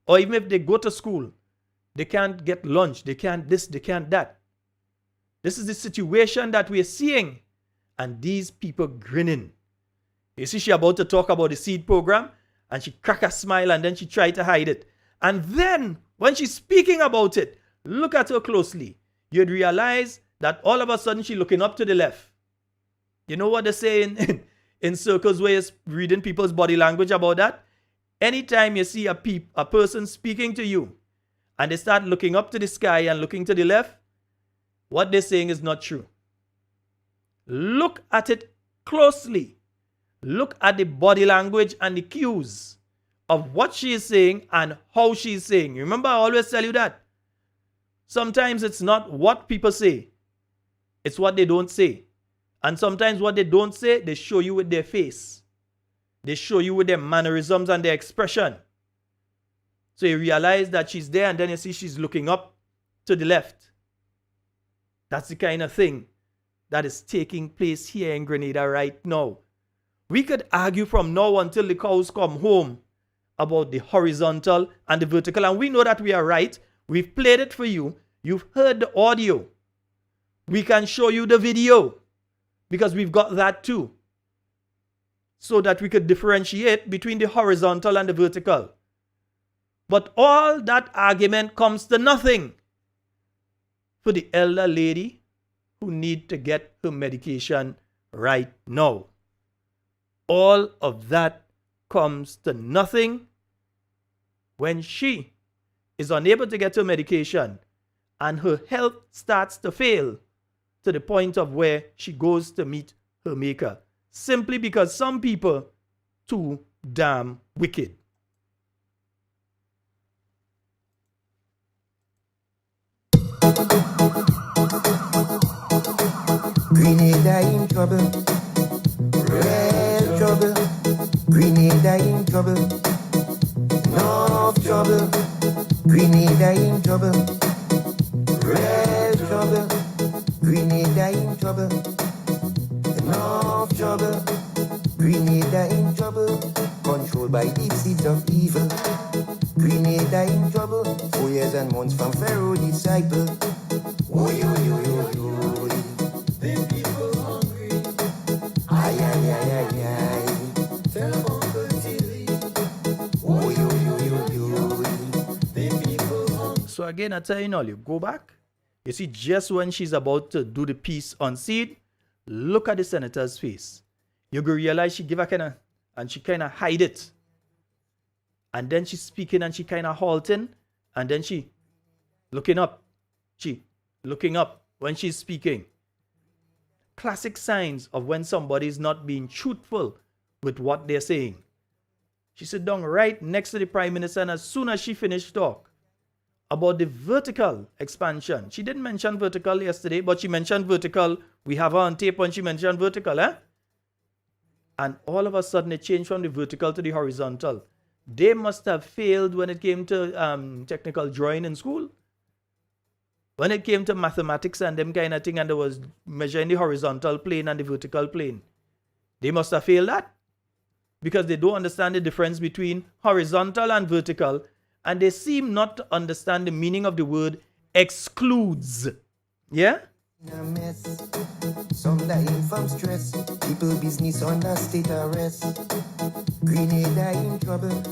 Or even if they go to school, they can't get lunch. They can't this, they can't that. This is the situation that we're seeing. And these people grinning. You see, she about to talk about the seed program and she crack a smile and then she tried to hide it. And then when she's speaking about it, look at her closely. You'd realize that all of a sudden she's looking up to the left. You know what they say in circles where you're reading people's body language about that? Anytime you see a person speaking to you and they start looking up to the sky and looking to the left, what they're saying is not true. Look at it closely. Look at the body language and the cues of what she is saying and how she is saying. Remember, I always tell you that. Sometimes it's not what people say. It's what they don't say. And sometimes what they don't say, they show you with their face. They show you with their mannerisms and their expression. So you realize that she's there and then you see she's looking up to the left. That's the kind of thing that is taking place here in Grenada right now. We could argue from now until the cows come home about the horizontal and the vertical. And we know that we are right. We've played it for you. You've heard the audio. We can show you the video because we've got that too. So that we could differentiate between the horizontal and the vertical. But all that argument comes to nothing for the elder lady who needs to get her medication right now. All of that comes to nothing when she is unable to get her medication and her health starts to fail to the point of where she goes to meet her maker. Simply because some people too damn wicked. Grenada in trouble, real trouble. Grenada in trouble, no trouble. Grenada in trouble, real trouble. Grenada in trouble, no trouble. Grenada in trouble, controlled by the seeds of evil. Grenada in trouble, 4 years and months from Pharaoh disciple. Oh, yo, yo, yo, yo. The people hungry. Ay, ay, ay, ay, ay. Tell Uncle Tilly. Oh, yo, yo, yo, yo. The people hungry. So again, I tell you now, you go back. You see, just when she's about to do the piece on seed, look at the senator's face. You go realize she give a kind of, and she kind of hide it. And then she's speaking and she kind of halting. And then she looking up. She looking up when she's speaking. Classic signs of when somebody is not being truthful with what they're saying. She sat down right next to the Prime Minister, and as soon as she finished talk about the vertical expansion, she didn't mention vertical yesterday, but she mentioned vertical. We have her on tape when she mentioned vertical, And all of a sudden it changed from the vertical to the horizontal. They must have failed when it came to technical drawing in school. When it came to mathematics and them kind of thing, and there was measuring the horizontal plane and the vertical plane. They must have failed that. Because they don't understand the difference between horizontal and vertical. And they seem not to understand the meaning of the word excludes. Yeah? A mess. Some dying from stress. People business under state arrest. Grenada in trouble.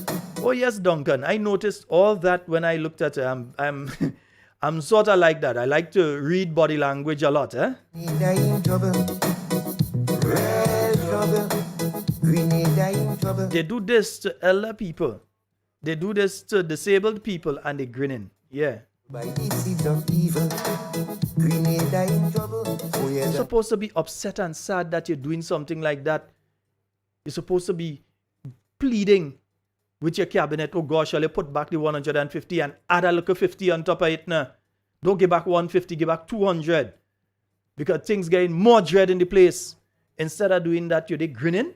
Oh yes, Duncan. I noticed all that when I looked at her. I'm sort of like that. I like to read body language a lot. Grenada in trouble. Real trouble. Grenada in trouble. They do this to elder people. They do this to disabled people and they grinning. Yeah. By the seeds of evil. Grenada in trouble. Oh, yeah, You're supposed to be upset and sad that you're doing something like that. You're supposed to be pleading with your cabinet. Oh gosh, shall you put back the 150 and add a little 50 on top of it now? Don't give back 150, give back 200. Because things getting more dread in the place. Instead of doing that, you're there grinning.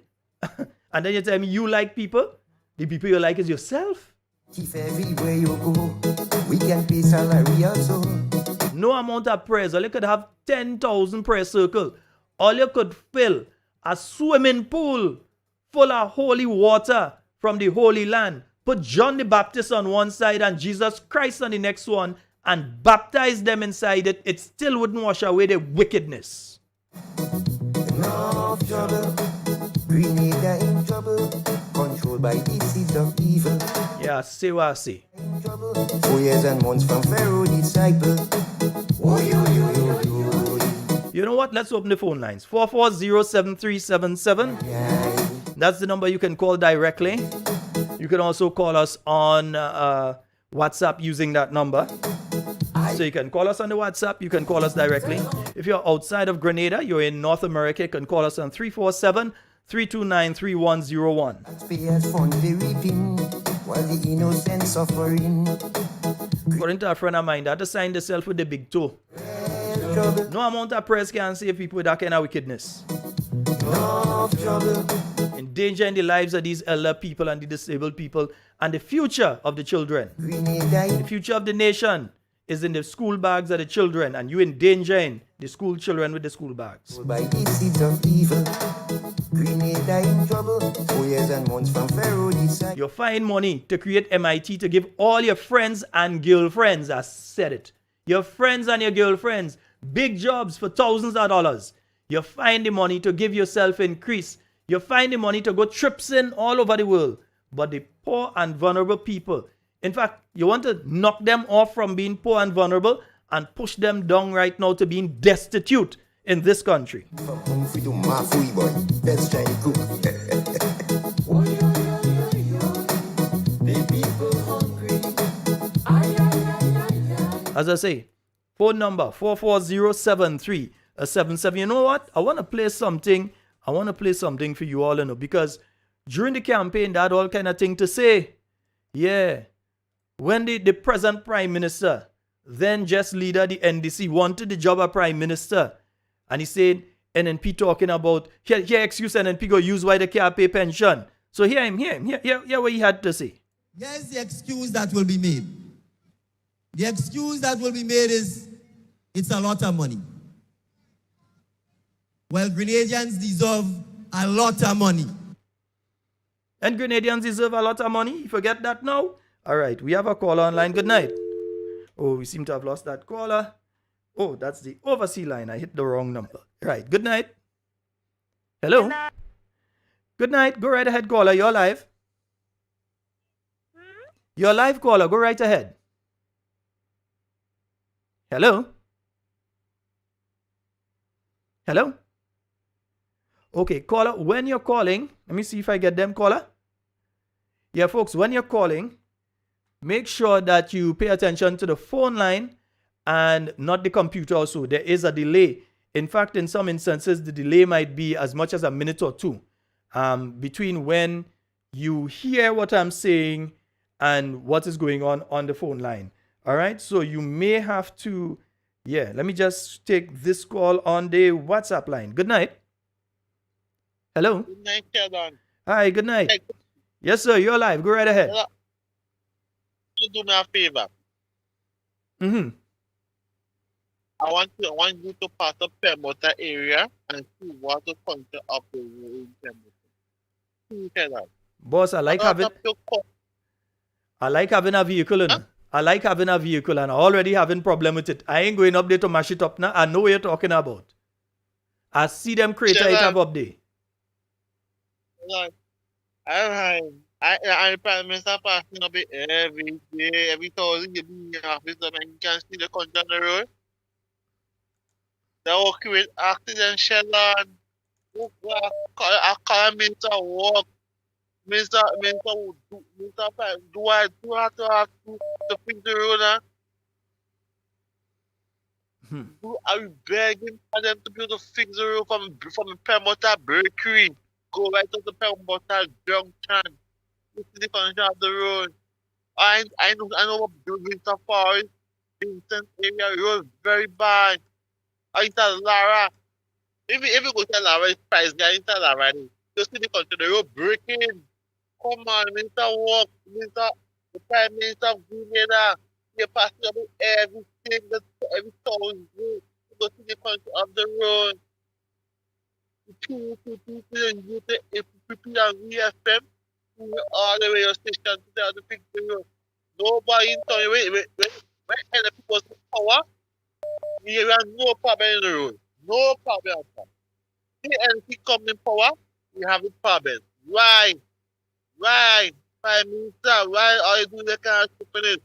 And then you tell me you like people. The people you like is yourself. If everywhere you go, we can pay salary also. No amount of prayers. Or you could have 10,000 prayer circles. Or you could fill a swimming pool full of holy water from the Holy Land. Put John the Baptist on one side and Jesus Christ on the next one and baptize them inside it. It still wouldn't wash away the wickedness. No trouble. Grenada in trouble. Controlled by the seeds of evil. Yeah, say what I say. In trouble. 4 years and months from Pharaoh disciple. Oh, yo, yo, yo, yo. You know what? Let's open the phone lines. 440-7377. Yeah. That's the number you can call directly. You can also call us on WhatsApp using that number. So you can call us on the WhatsApp. You can call us directly. If you're outside of Grenada, you're in North America, you can call us on 347-329-3101. Taxpayers fund the reaping while the innocent suffering. According to a friend of mine, that assigned herself with the big toe. trouble, No amount of prayers can save people with that kind of wickedness. enough trouble. Endangering the lives of these elder people and the disabled people and the future of the children. Grenada The future of the nation is in the school bags of the children, and you endangering the school children with the school bags. by the seeds of evil. Grenada in trouble. 4 years and months from Pharaoh decide. You find money to create MIT to give all your friends and girlfriends. I said it. Your friends and your girlfriends big jobs for thousands of dollars. You find the money to give yourself increase. You find the money to go trips in all over the world. But the poor and vulnerable people, in fact, you want to knock them off from being poor and vulnerable and push them down right now to being destitute in this country. From Humphrey to Mafui boy, let's try to cook. The people hungry. As I say, phone number 4407377. You know what? I want to play something for you all, because during the campaign, they had all kind of thing to say. Yeah. When the present Prime Minister, then just leader the NDC, wanted the job of Prime Minister, and he said, NNP talking about, here excuse NNP go use why they can't pay pension. So hear what he had to say. Here's the excuse that will be made. The excuse that will be made is, it's a lot of money. Well, Grenadians deserve a lot of money. And Grenadians deserve a lot of money. You forget that now? All right, we have a caller online. Good night. Oh, we seem to have lost that caller. Oh, that's the overseas line. I hit the wrong number. Right, good night. Hello? Good night. Go right ahead, caller. You're live. You're live, caller. Go right ahead. Hello? Hello? Okay, caller, when you're calling, let me see if I get them, caller. Yeah, folks, when you're calling, make sure that you pay attention to the phone line and not the computer also. There is a delay. In fact, in some instances, the delay might be as much as a minute or two between when you hear what I'm saying and what is going on the phone line. All right, so you may have to, let me just take this call on the WhatsApp line. Good night. Hello? Good night, Sheldon. Hi, good night. Yes, sir, you're live. Go right ahead. You do me a favor. Mm-hmm. I want you to pass the Permota area and see what the content of the road in Permota. Boss, I like having a vehicle, I like having a vehicle, and I already having problem with it. I ain't going up there to mash it up now. I know what you're talking about. I see them create it up there. I Prime Minister passing up it every day, every thousand you be in the office, and you can see the content on the road. That will create accident, Sheldon. I can't Minister walk. Minister, do I have to fix the road now? Are you begging for them to be able to fix the road from the Permota Bakery? Go right to the Permota Junction. You see the condition of the road. I know what Winter Forest, Vincent area road is very bad. I tell Lara, if you go to Lara, it's price guy, tell Lara, you see the condition, the road breaking. Come on, Minister Walk, Minister, the Prime Minister of Grenada, you're passing about everything, every town, you go to the condition of the road. People and VFM, all the radio station to tell the fix the road. Nobody in town, when the people have power, you have no problem in the road. No problem at all. The NC come in power, you have a problem. Why? Prime Minister, why are you doing that kind of stupidness?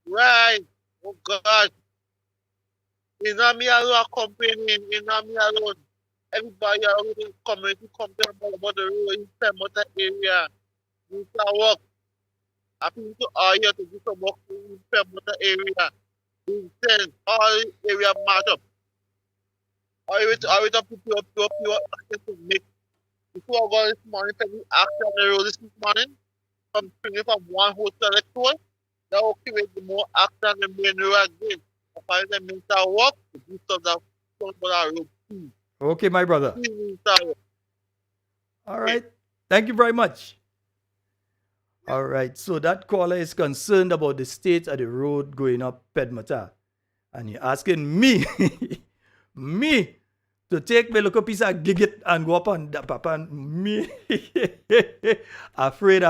Why? Oh God. It's not me alone complaining. It's not me alone. Everybody around the community complain about the road in Permota area. Minister work. I think to all here to do some work in Permota area. Send all area match up. All the way to people access to make. Before I go this morning, people action on the road this morning, from one hotel to one, that will create the more action on the main road again. Apparently, Minister walk, do some that road. Okay, my brother. Minister walk. All right. Thank you very much. All right. So that caller is concerned about the state of the road going up Pedmata. And you're asking me, me, to take my little piece of gigit and go up on that papa and me. afraid.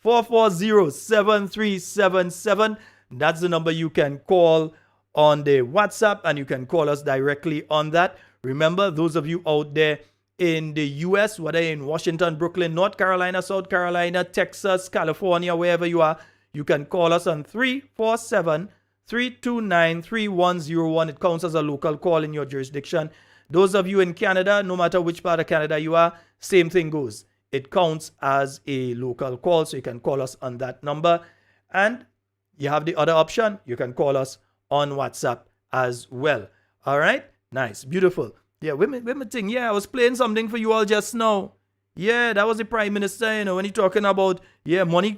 440-7377. That's the number you can call on the WhatsApp, and you can call us directly on that. Remember, those of you out there in the US, whether in Washington, Brooklyn, North Carolina, South Carolina, Texas, California, wherever you are, you can call us on 347-329-3101. It counts as a local call in your jurisdiction. Those of you in Canada, no matter which part of Canada you are, same thing goes. It counts as a local call, so you can call us on that number. And you have the other option. You can call us on WhatsApp as well. All right? Nice. Beautiful. Yeah, women thing. Yeah, I was playing something for you all just now. Yeah, that was the Prime Minister, when he talking about, money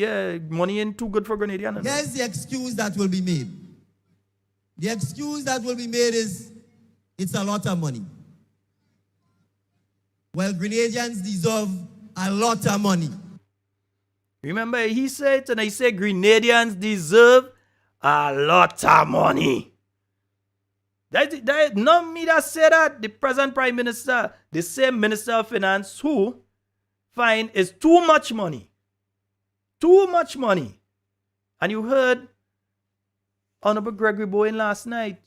ain't too good for Grenadians. Here's the excuse that will be made. The excuse that will be made is, it's a lot of money. Well, Grenadians deserve a lot of money. Remember, he said, and I say Grenadians deserve a lot of money. That not me that said that. The present Prime Minister, the same Minister of Finance who find is too much money. Too much money. And you heard Honorable Gregory Bowen last night.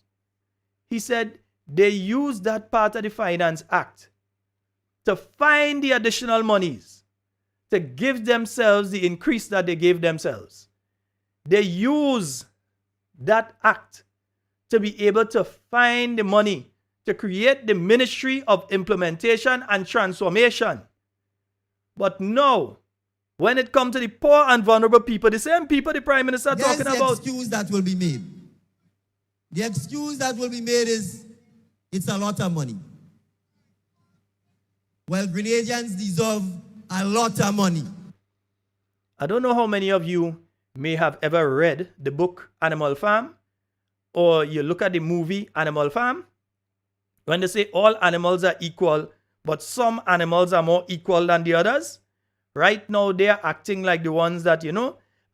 He said they use that part of the Finance Act to find the additional monies, to give themselves the increase that they gave themselves. They use that act to be able to find the money to create the Ministry of Implementation and Transformation. But no, when it comes to the poor and vulnerable people, the same people the Prime Minister talking about. Here's the excuse that will be made. The excuse that will be made is, it's a lot of money. Well, Grenadians deserve a lot of money. I don't know how many of you may have ever read the book Animal Farm, or you look at the movie Animal Farm. When they say all animals are equal, but some animals are more equal than the others, right now they are acting like the ones that,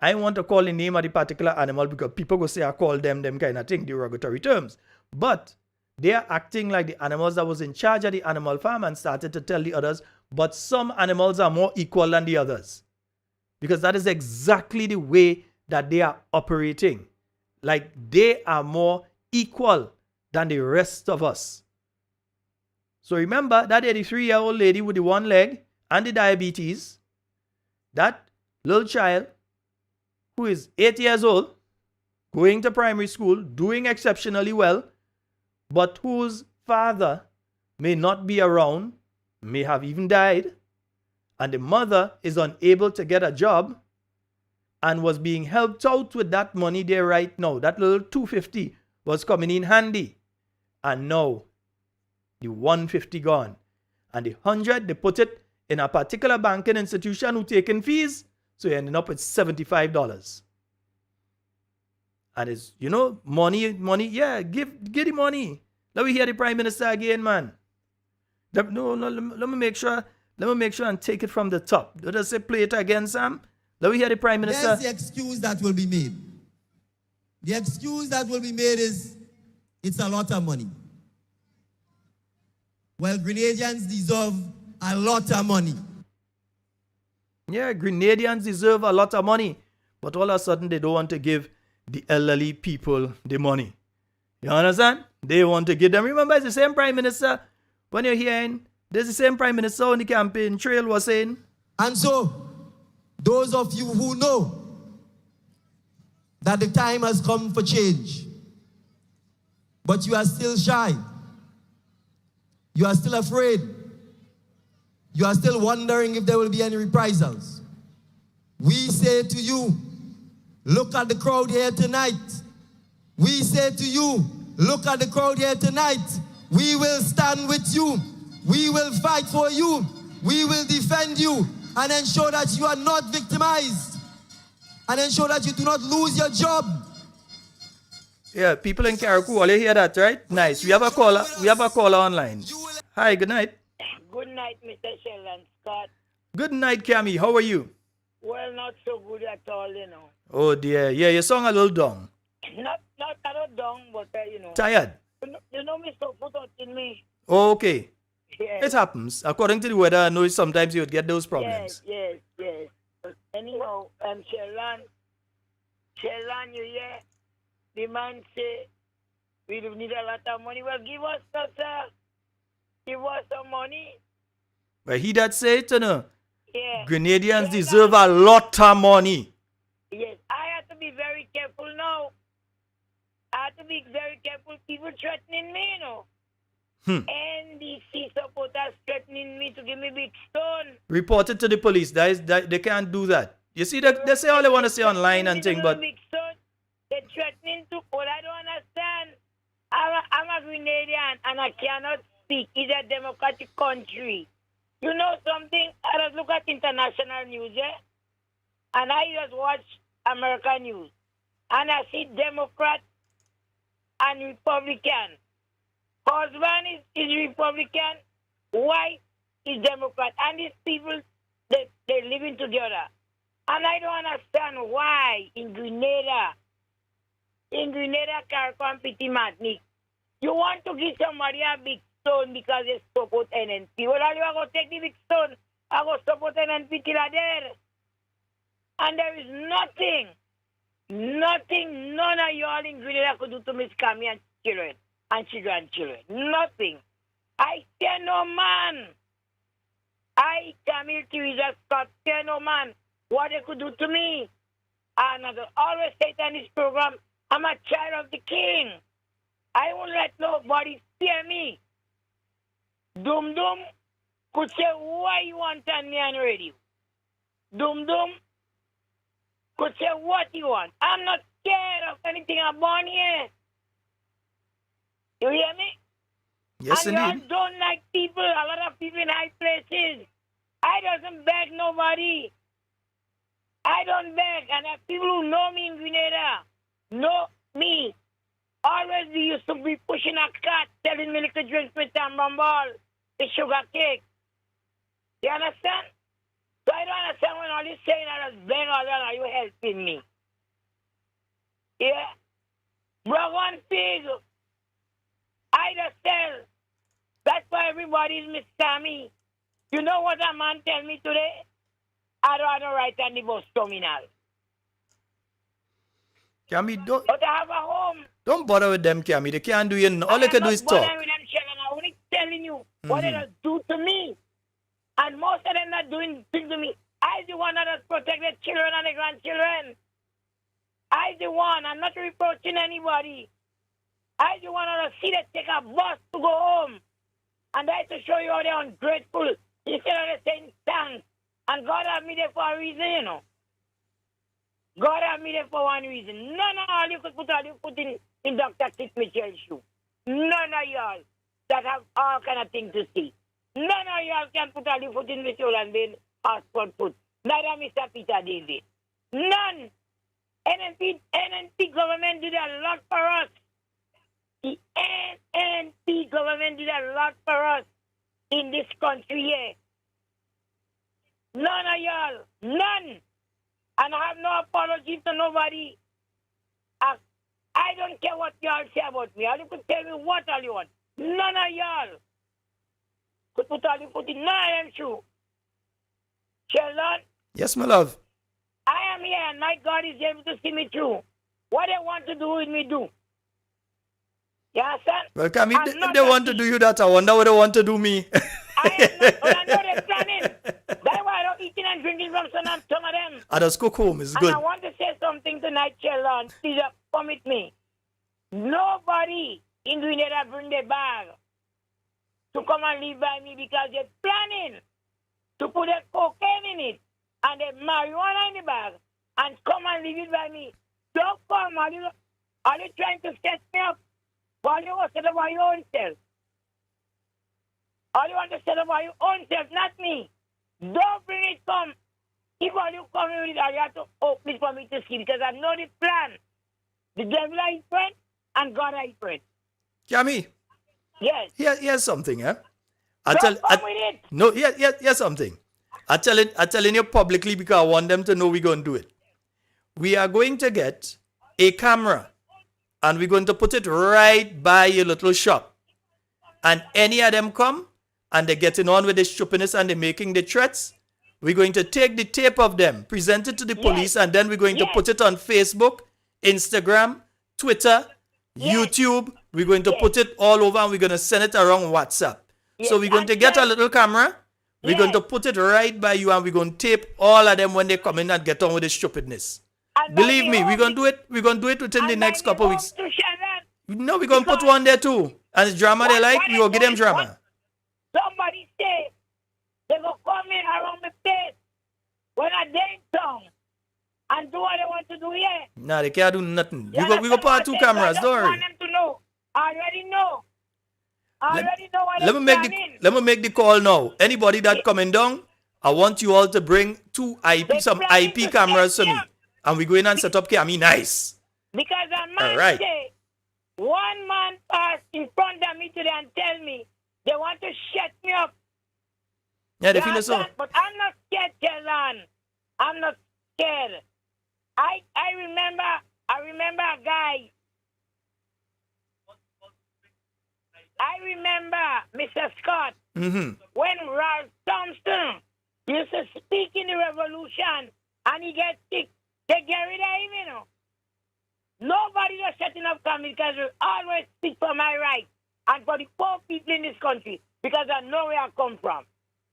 I want to call the name of the particular animal because people go say I call them kind of thing, derogatory terms. But they are acting like the animals that was in charge of the animal farm and started to tell the others, but some animals are more equal than the others. Because that is exactly the way that they are operating. Like they are more equal than the rest of us. So remember that 83-year-old lady with the one leg and the diabetes, that little child who is 8 years old, going to primary school, doing exceptionally well, but whose father may not be around, may have even died, and the mother is unable to get a job and was being helped out with that money there right now. That little 250 was coming in handy. And now, the 150 gone. And the 100, they put it in a particular banking institution who taking fees, so you're ending up with $75. And it's, money, yeah, give the money. Let me hear the Prime Minister again, man. Let me make sure and take it from the top. Let us say play it again, Sam. Let me hear the Prime Minister. There's the excuse that will be made. The excuse that will be made is, it's a lot of money. Well, Grenadians deserve a lot of money. Yeah, Grenadians deserve a lot of money. But all of a sudden, they don't want to give the elderly people the money. You understand? They want to give them. Remember, it's the same Prime Minister. When you're hearing, there's the same Prime Minister on the campaign trail was saying. And so, those of you who know that the time has come for change, but you are still shy, you are still afraid, you are still wondering if there will be any reprisals, we say to you, look at the crowd here tonight. We say to you, look at the crowd here tonight. We will stand with you. We will fight for you. We will defend you and ensure that you are not victimized and ensure that you do not lose your job. Yeah, people in Carriacou, all you hear that, right? Nice. We have a caller. We have a caller online. Hi, good night. Good night, Mr. Sheldon Scott. Good night, Cammy. How are you? Well, not so good at all, you know. Oh dear. Yeah, your song a little dumb. Not a lot down, but you know. Tired. You know, Mr. Put out in me. Oh, okay. Yes. It happens. According to the weather, I know sometimes you would get those problems. Yes. But anyhow, Sheldon, you hear? The man say, we need a lot of money. Well, give us that, sir. Give us some money. But he that say it, you know, Yeah. Grenadians deserve a lot of money. Yes, I have to be very careful now. I have to be very careful. People threatening me, you know. NDC supporters threatening me to give me big stone. Report it to the police. They can't do that. You see, they say all they want to say online and thing, but Big stone. They're threatening to. Well, I don't understand. I'm a Grenadian and I cannot speak. It's a democratic country. You know something? I just look at international news, yeah? And I just watch American news. And I see Democrat and Republican. Husband is Republican, wife is Democrat. And these people, they're living together. And I don't understand why in Grenada, Caricom, Pity Martinique, you want to give somebody a big stone because they support NNP. Well, you are going to take the big stone, I go support NNP till there. And there is nothing none of y'all in Grenada could do to Miss Cammy and children and children. Nothing. I fear no man. I, Camille Teresa Scott, fear no man. What they could do to me. And I always say in this program, I'm a child of the king. I won't let nobody fear me. Dum Dum could say why you want on me on radio. Dum Dum could say what you want. I'm not scared of anything I'm born here. You hear me? yes, and indeed. you don't like people, a lot of people in high places. I doesn't beg nobody. I don't beg. And people who know me in Grenada know me. Always we used to be pushing a cart, telling me little drinks with some ball, the sugar cake. You understand? So I don't understand when all you saying I just beg all that, are you helping me? Yeah? Bro, one pig. I just tell. That's why everybody is Miss Sammy. You know what a man tell me today? I don't want to write on the bus terminal. Cammy, But I have a home. don't bother with them, Cammy. They can't do you. All they can do is I'm talk. not bothering with them, Sheldon. I'm only telling you what they just do to me. And most of them not doing things to me. I the one that has protected children and the grandchildren. I the one. I'm not reproaching anybody. I the one that see them take a bus to go home. And I to show you how they're ungrateful. Instead of saying thanks. And God have me there for a reason, you know. God have me there for one reason. None of all you could put all you put in Dr. Tit Mitchell's shoe. None of y'all that have all kind of things to see. None of y'all can put all your foot in Mr. Holland Oxford foot. Neither Mr. Peter David. None. NNP government did a lot for us. The NNP government did a lot for us in this country here. None of y'all. None. And I have no apology to nobody. I don't care what y'all say about me. All you could tell me what all you want. None of y'all could put all you put in. None of them true. Sheldon, Yes, my love. I am here and my God is able to see me through. What they want to do with me, do. You understand? Well, Cammy, I'm if not they want to do you that, I wonder what they want to do me. I know they're planning. That's why I don't eating and drinking from some of them. I just cook home. It's And good. I want to say something tonight, Sheldon. Please permit me. Nobody in Grenada bring their bag to come and live by me because they're planning to put a cocaine in it and the marijuana in the bag and come and live it by me. Don't come. Are you trying to set me up? While you want to set up by your own self. All you want to set up by your own self, not me. Don't bring it come. If all you come with it, you have to open it for me to see because I know the plan. The devil is friend, and God I pray. Kami, Yes. here's something, eh? Don't come with it. No, here's something. I'm telling you publicly because I want them to know we're going to do it. We are going to get a camera and we're going to put it right by your little shop. And any of them come and they're getting on with the stupidness and they're making the threats, we're going to take the tape of them, present it to the police, and then we're going to put it on Facebook, Instagram, Twitter, YouTube. We're going to put it all over and we're going to send it around WhatsApp. So we're going to get a little camera. We're going to put it right by you and we're going to tape all of them when they come in and get on with the stupidness. Believe me, we're going to do it. We're going to do it within the next couple of weeks. No, we're going to put one there too. And it's drama they like, we will give them drama. Somebody say they go come in around the place when I day town and do what they want to do here. Nah, they can't do nothing. We go put 2 cameras, don't worry. I want them to know. I already know. What Let me make the call now. Anybody that coming down, I want you all to bring some IP cameras to me. And we go in and set up Kami nice. Because a man say, one man passed in front of me today and tell me they want to shut me up. Yeah, they feel so. But I'm not scared, Kellan. I'm not scared. I remember a guy. I remember Mr. Scott when Ralph Thompson used to speak in the revolution and he gets sick. They get rid of him, you know. Nobody was setting up coming because we always speak for my rights and for the poor people in this country because I know where I come from.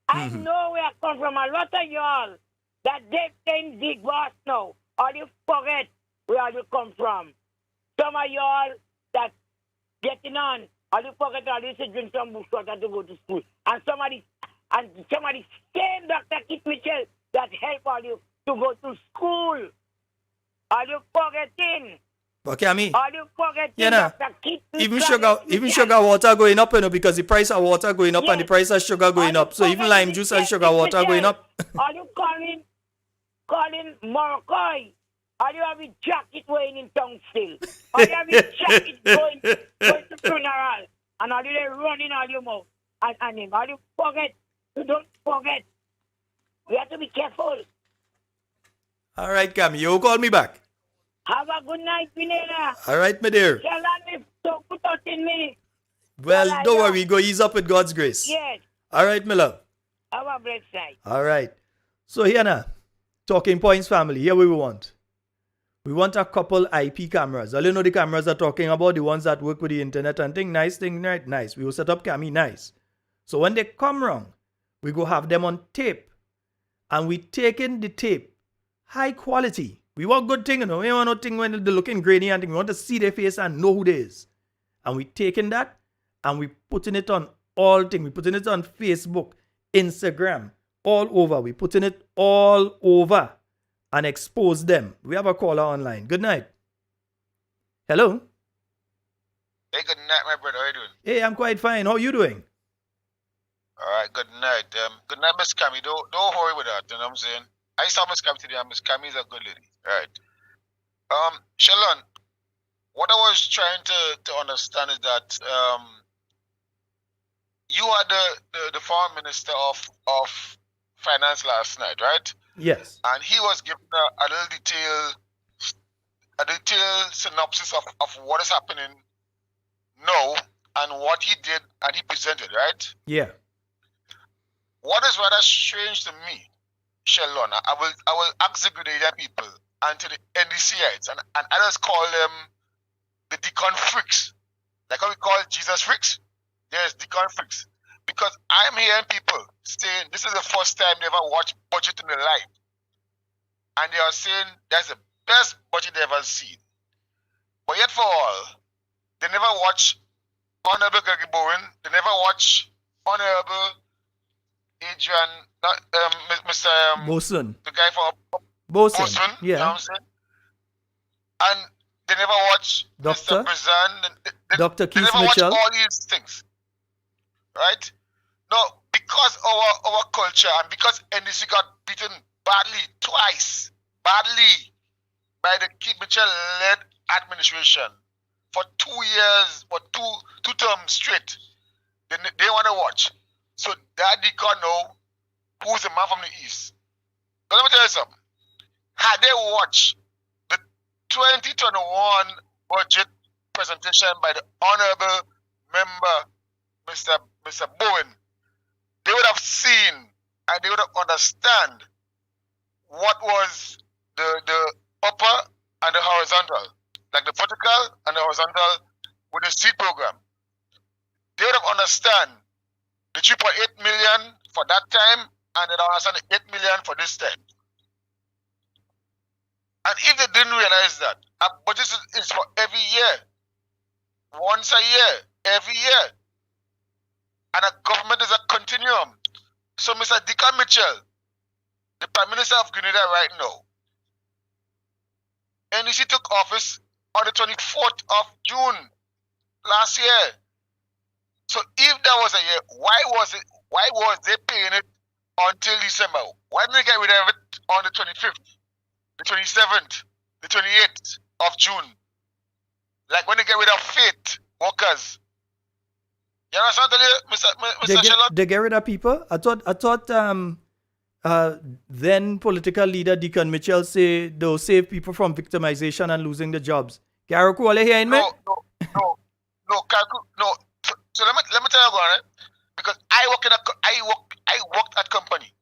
I know where I come from. A lot of y'all that they playing big boss now, or you forget where you come from. Some of y'all that getting on, or you forget all you should drink some bush water to go to school. And somebody same Dr. Kit Mitchell that help all you to go to school. Are you forgetting? Okay, I mean, are you forgetting? Yeah, even sugar water going up, you know, because the price of water going up and the price of sugar going up. So even lime juice and sugar water going up. Are you calling Morocco? Are you having jacket wearing in tongue still? Are you having jacket going to funeral? And are you there running all your mouth? And are you forget? You don't forget. We have to be careful. All right, Cam, you call me back. Have a good night, Pineda. All right, my dear. Don't put out in me. Well, don't worry. Go ease up with God's grace. Yes. All right, my love. Have a blessed night. All right. So here now, Talking Points family, here we want. We want a couple IP cameras. All you know the cameras are talking about, the ones that work with the internet and thing right, nice. We will set up Kami nice. So when they come wrong, we go have them on tape. And we take in the tape. High quality. We want good thing, you know. We want no thing when they're looking grainy and thing. We want to see their face and know who they is. And we taking that and we putting it on all things. We putting it on Facebook, Instagram, all over. We putting it all over and expose them. We have a caller online. Good night. Hello? Hey, good night, my brother. How you doing? Hey, I'm quite fine. How are you doing? All right, good night. Good night, Miss Kami. Don't worry with that, you know what I'm saying? I saw Miss Kami today, and Miss Kami is a good lady. All right. Shalon, what I was trying to understand is that you are the former minister of finance last night, right? Yes. And he was given a little detailed synopsis of what is happening now and what he did and he presented, right? Yeah. What is rather strange to me, Shalon, I will ask the Grenadian people and to the NDCites and others call them the deacon freaks. Like how we call Jesus freaks. There's deacon freaks. Because I'm hearing people saying this is the first time they ever watched budget in their life. And they are saying that's the best budget they ever seen. But yet for all, they never watch Honorable Gregory Bowen, they never watch Honorable Adrian, Mr. Boson. The guy from Boson. Yeah. You know what I'm saying? And they never watch Doctor? Mr. Brazan. Dr. They Keith never Mitchell. watch all these things. Right? No, because our culture and because NDC got beaten badly twice, badly by the Keith Mitchell-led administration, for 2 years or two terms straight. They want to watch. So that Deacon know who's the man from the East. But let me tell you something. Had they watched the 2021 budget presentation by the Honorable Member, Mr. Bowen, they would have seen and they would have understand what was the upper and the horizontal, like the vertical and the horizontal with the seed program. They would have understand the 3.8 million for that time and they would understand the 8 million for this time. And if they didn't realize that, a budget is for every year, once a year, every year. And a government is a continuum. So Mr. Deacon Mitchell, the Prime Minister of Grenada right now, NEC took office on the 24th of June last year. So if that was a year, why was they paying it until December? Why didn't they get rid of it on the 25th, the 27th, the 28th of June? Like when they get rid of faith workers. You understand, Mr. Sherlock? They get rid of people? I thought then political leader Deacon Mitchell say they'll save people from victimization and losing their jobs. Karaku, are you hearing me? No. So let me tell you about it. Because I worked at companies,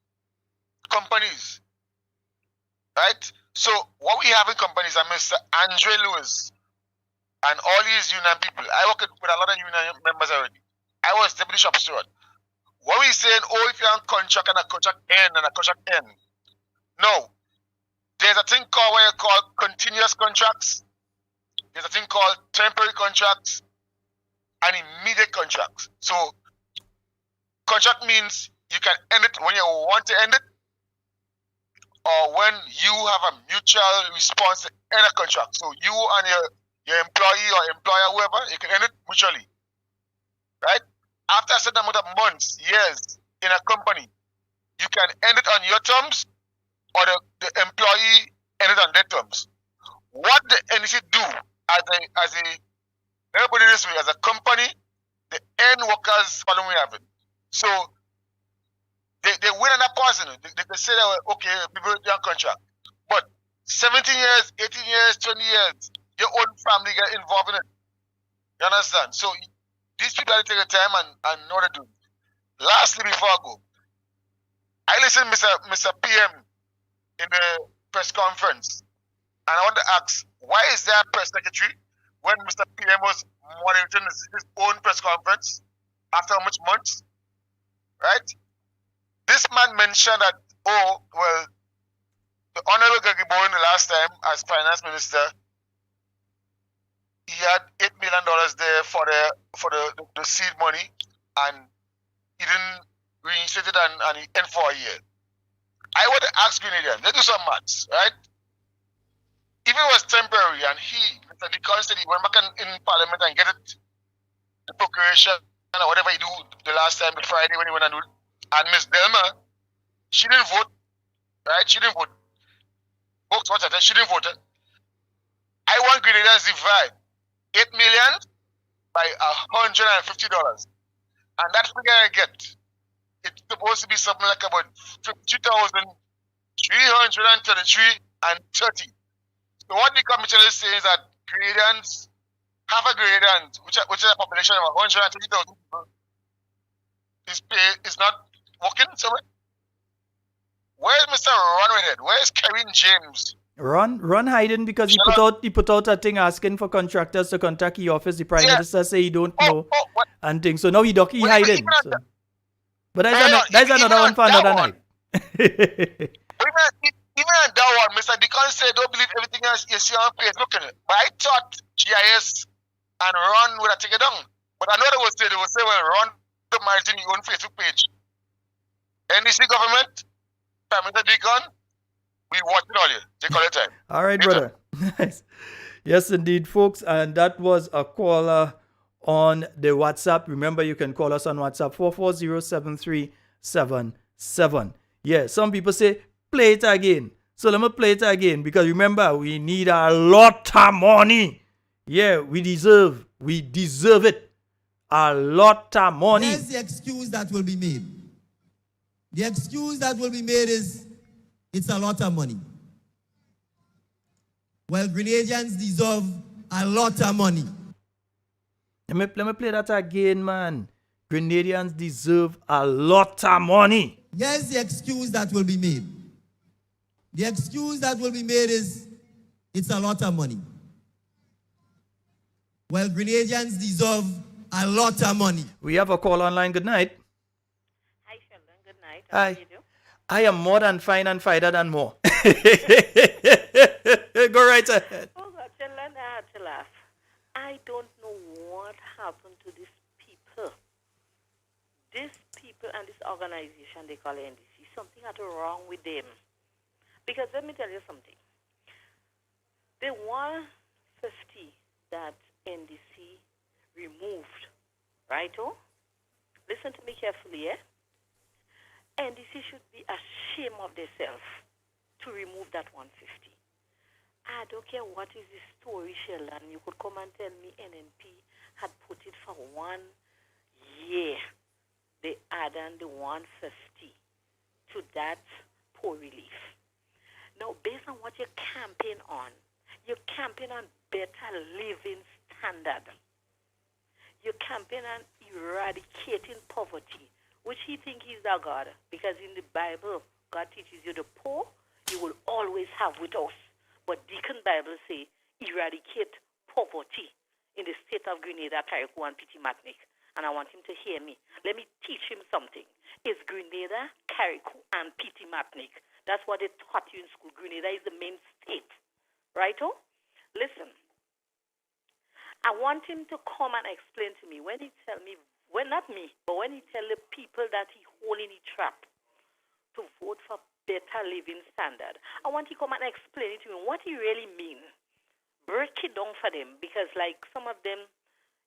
right? So what we have in companies are Mr. Andre Lewis and all these union people. I work with a lot of union members already. I was deputy shop steward. What we saying, if you're on contract and a contract end. No. There's a thing called what you call continuous contracts. There's a thing called temporary contracts and immediate contracts. So contract means you can end it when you want to end it or when you have a mutual response to end a contract. So you and your employee or employer, whoever, you can end it mutually. Right? After a certain amount of months, years in a company, you can end it on your terms or the employee end it on their terms. What the NEC do as a let me put it this way, as a company, the end workers following have it. So they win an opportunity. They say that okay, people are on contract. But 17 years, 18 years, 20 years, your own family get involved in it. You understand? So these people have to take the time and know what to do. Lastly, before I go, I listened to Mr. PM in the press conference, and I want to ask, why is there a press secretary when Mr. PM was moderating his own press conference after how much months? Right? This man mentioned that, the Honorable Gregory Bowen the last time as finance minister, he had $8 million there for the seed money, and he didn't reinstate it and he ended for a year. I want to ask Grenadians, let's do some maths, right? If it was temporary and Mr. Deacon said he went back in Parliament and get it, the procuration or whatever he do the last time, the Friday when he went and do it, and Miss Delma, she didn't vote, right? She didn't vote. Folks, what's that? She didn't vote. I want Grenadians to divide 8 million by $150. And that figure I get, it's supposed to be something like about 52,333.30. So what the commission is saying is that Grenadians, half a Grenadians, which is a population of 130,000 people, is not working somewhere. Where's Mr. Ron with it? Where's Kevin James? Ron hiding because he put out a thing asking for contractors to contact the office. The Prime Minister say he don't know and things. So now he hiding. So. But that's another one for another night. Even on that one, Mr. Deacon said, don't believe everything else you see on Facebook. But I thought GIS and Ron would have taken it down. But I know they would say, well, Ron to managing your own Facebook page. NEC government, Prime Minister Deacon, we watching all you. Take all your time. All right, brother. Nice. Yes, indeed, folks. And that was a caller on the WhatsApp. Remember, you can call us on WhatsApp 440-7377. Yeah, some people say, play it again. So let me play it again because remember, we need a lot of money. Yeah, we deserve it. A lot of money. Here's the excuse that will be made. The excuse that will be made is it's a lot of money. Well, Grenadians deserve a lot of money. Let me play that again, man. Grenadians deserve a lot of money. Here's the excuse that will be made. The excuse that will be made is it's a lot of money. Well, Grenadians deserve a lot of money. We have a call online. Good night. Hi, Sheldon. Good night. Hi. How do you do? I am more than fine and fighter than more. Go right ahead. Oh, God, Sheldon, I had to laugh. I don't know what happened to these people. These people and this organization they call NDC, something had wrong with them. Because let me tell you something. The 150 that NDC removed, right? Oh, listen to me carefully, eh? NDC should be ashamed of themselves to remove that 150. I don't care what is the story, Sheldon. You could come and tell me NNP had put it for 1 year. They added the 150 to that poor relief. Now, based on what you campaign on better living standard. You campaign on eradicating poverty, which he thinks he's our God. Because in the Bible, God teaches you the poor you will always have with us. But Deacon Bible say eradicate poverty in the state of Grenada, Carriacou, and Petit Martinique. And I want him to hear me. Let me teach him something. It's Grenada, Carriacou, and Petit Martinique. That's what they taught you in school. Grenada is the main state. Right-o? Listen. I want him to come and explain to me when he tell me, well, not me, but when he tell the people that he holding a trap to vote for better living standard. I want you to come and explain it to me what he really mean. Break it down for them because like some of them,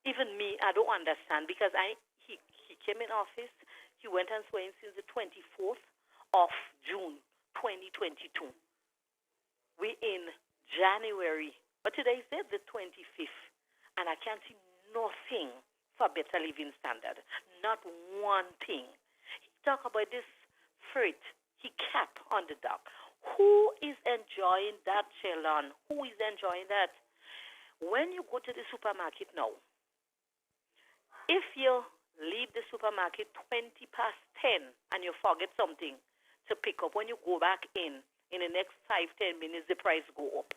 even me, I don't understand because he came in office, he went and swore in since the 24th of June 2022. We in January, but today is the 25th, and I can't see nothing for better living standard. Not one thing. He talk about this freight he cap on the dock. Who is enjoying that, Sheldon? Who is enjoying that? When you go to the supermarket now, if you leave the supermarket 20 past 10 and you forget something to pick up, when you go back in the next 5-10 minutes, the price go up.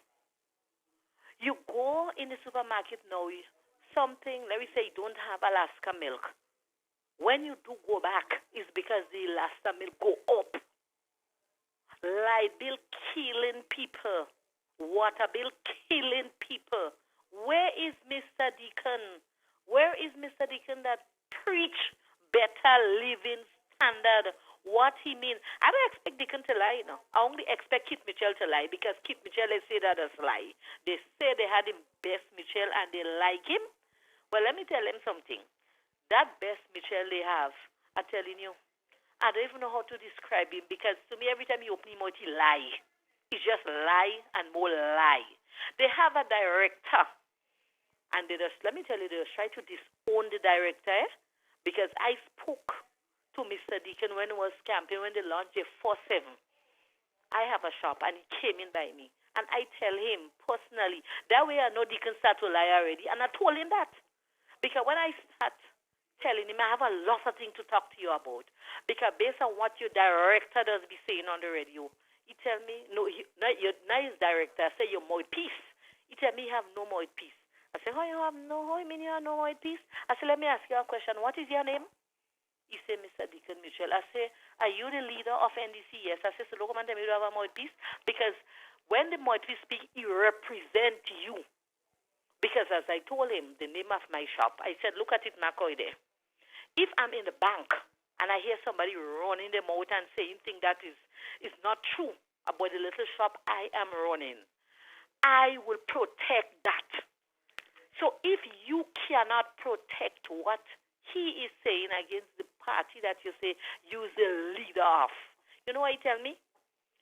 You go in the supermarket now, something, let me say you don't have Alaska milk. When you do go back, it's because the Alaska milk go up. Light bill killing people. Water bill killing people. Where is Mr. Deacon? Where is Mr. Deacon that preach better living standard? What he means? I don't expect Deacon to lie now. I only expect Kit Mitchell to lie because Kit Mitchell, they say that as lie. They say they had him best Mitchell and they like him. Well, let me tell them something. That best Mitchell they have, I'm telling you, I don't even know how to describe him because to me, every time he open his mouth, he lie. It's just lie and more lie. They have a director, and they just, let me tell you, they just try to disown the director because I spoke to Mr. Deacon when he was camping, when they launched a 4-7. I have a shop, and he came in by me. And I tell him personally, that way I know Deacon start to lie already. And I told him that. Because when I start telling him, I have a lot of things to talk to you about. Because based on what your director does be saying on the radio, he tell me, no, now his director say you're mouthpiece. He tell me you have no mouthpiece. I say, how you mean you have no mouthpiece? I say, let me ask you a question. What is your name? He say, Mr. Deacon Mitchell. I say, are you the leader of NDC? Yes. I say, so look, man, tell me you have a mouthpiece. Because when the mouthpiece speak, he represent you. Because as I told him, the name of my shop, I said, look at it, McCoy there. If I'm in the bank and I hear somebody running their mouth and saying things that is not true about the little shop I am running, I will protect that. So if you cannot protect what he is saying against the party that you say you're the leader of, you know what he tell me?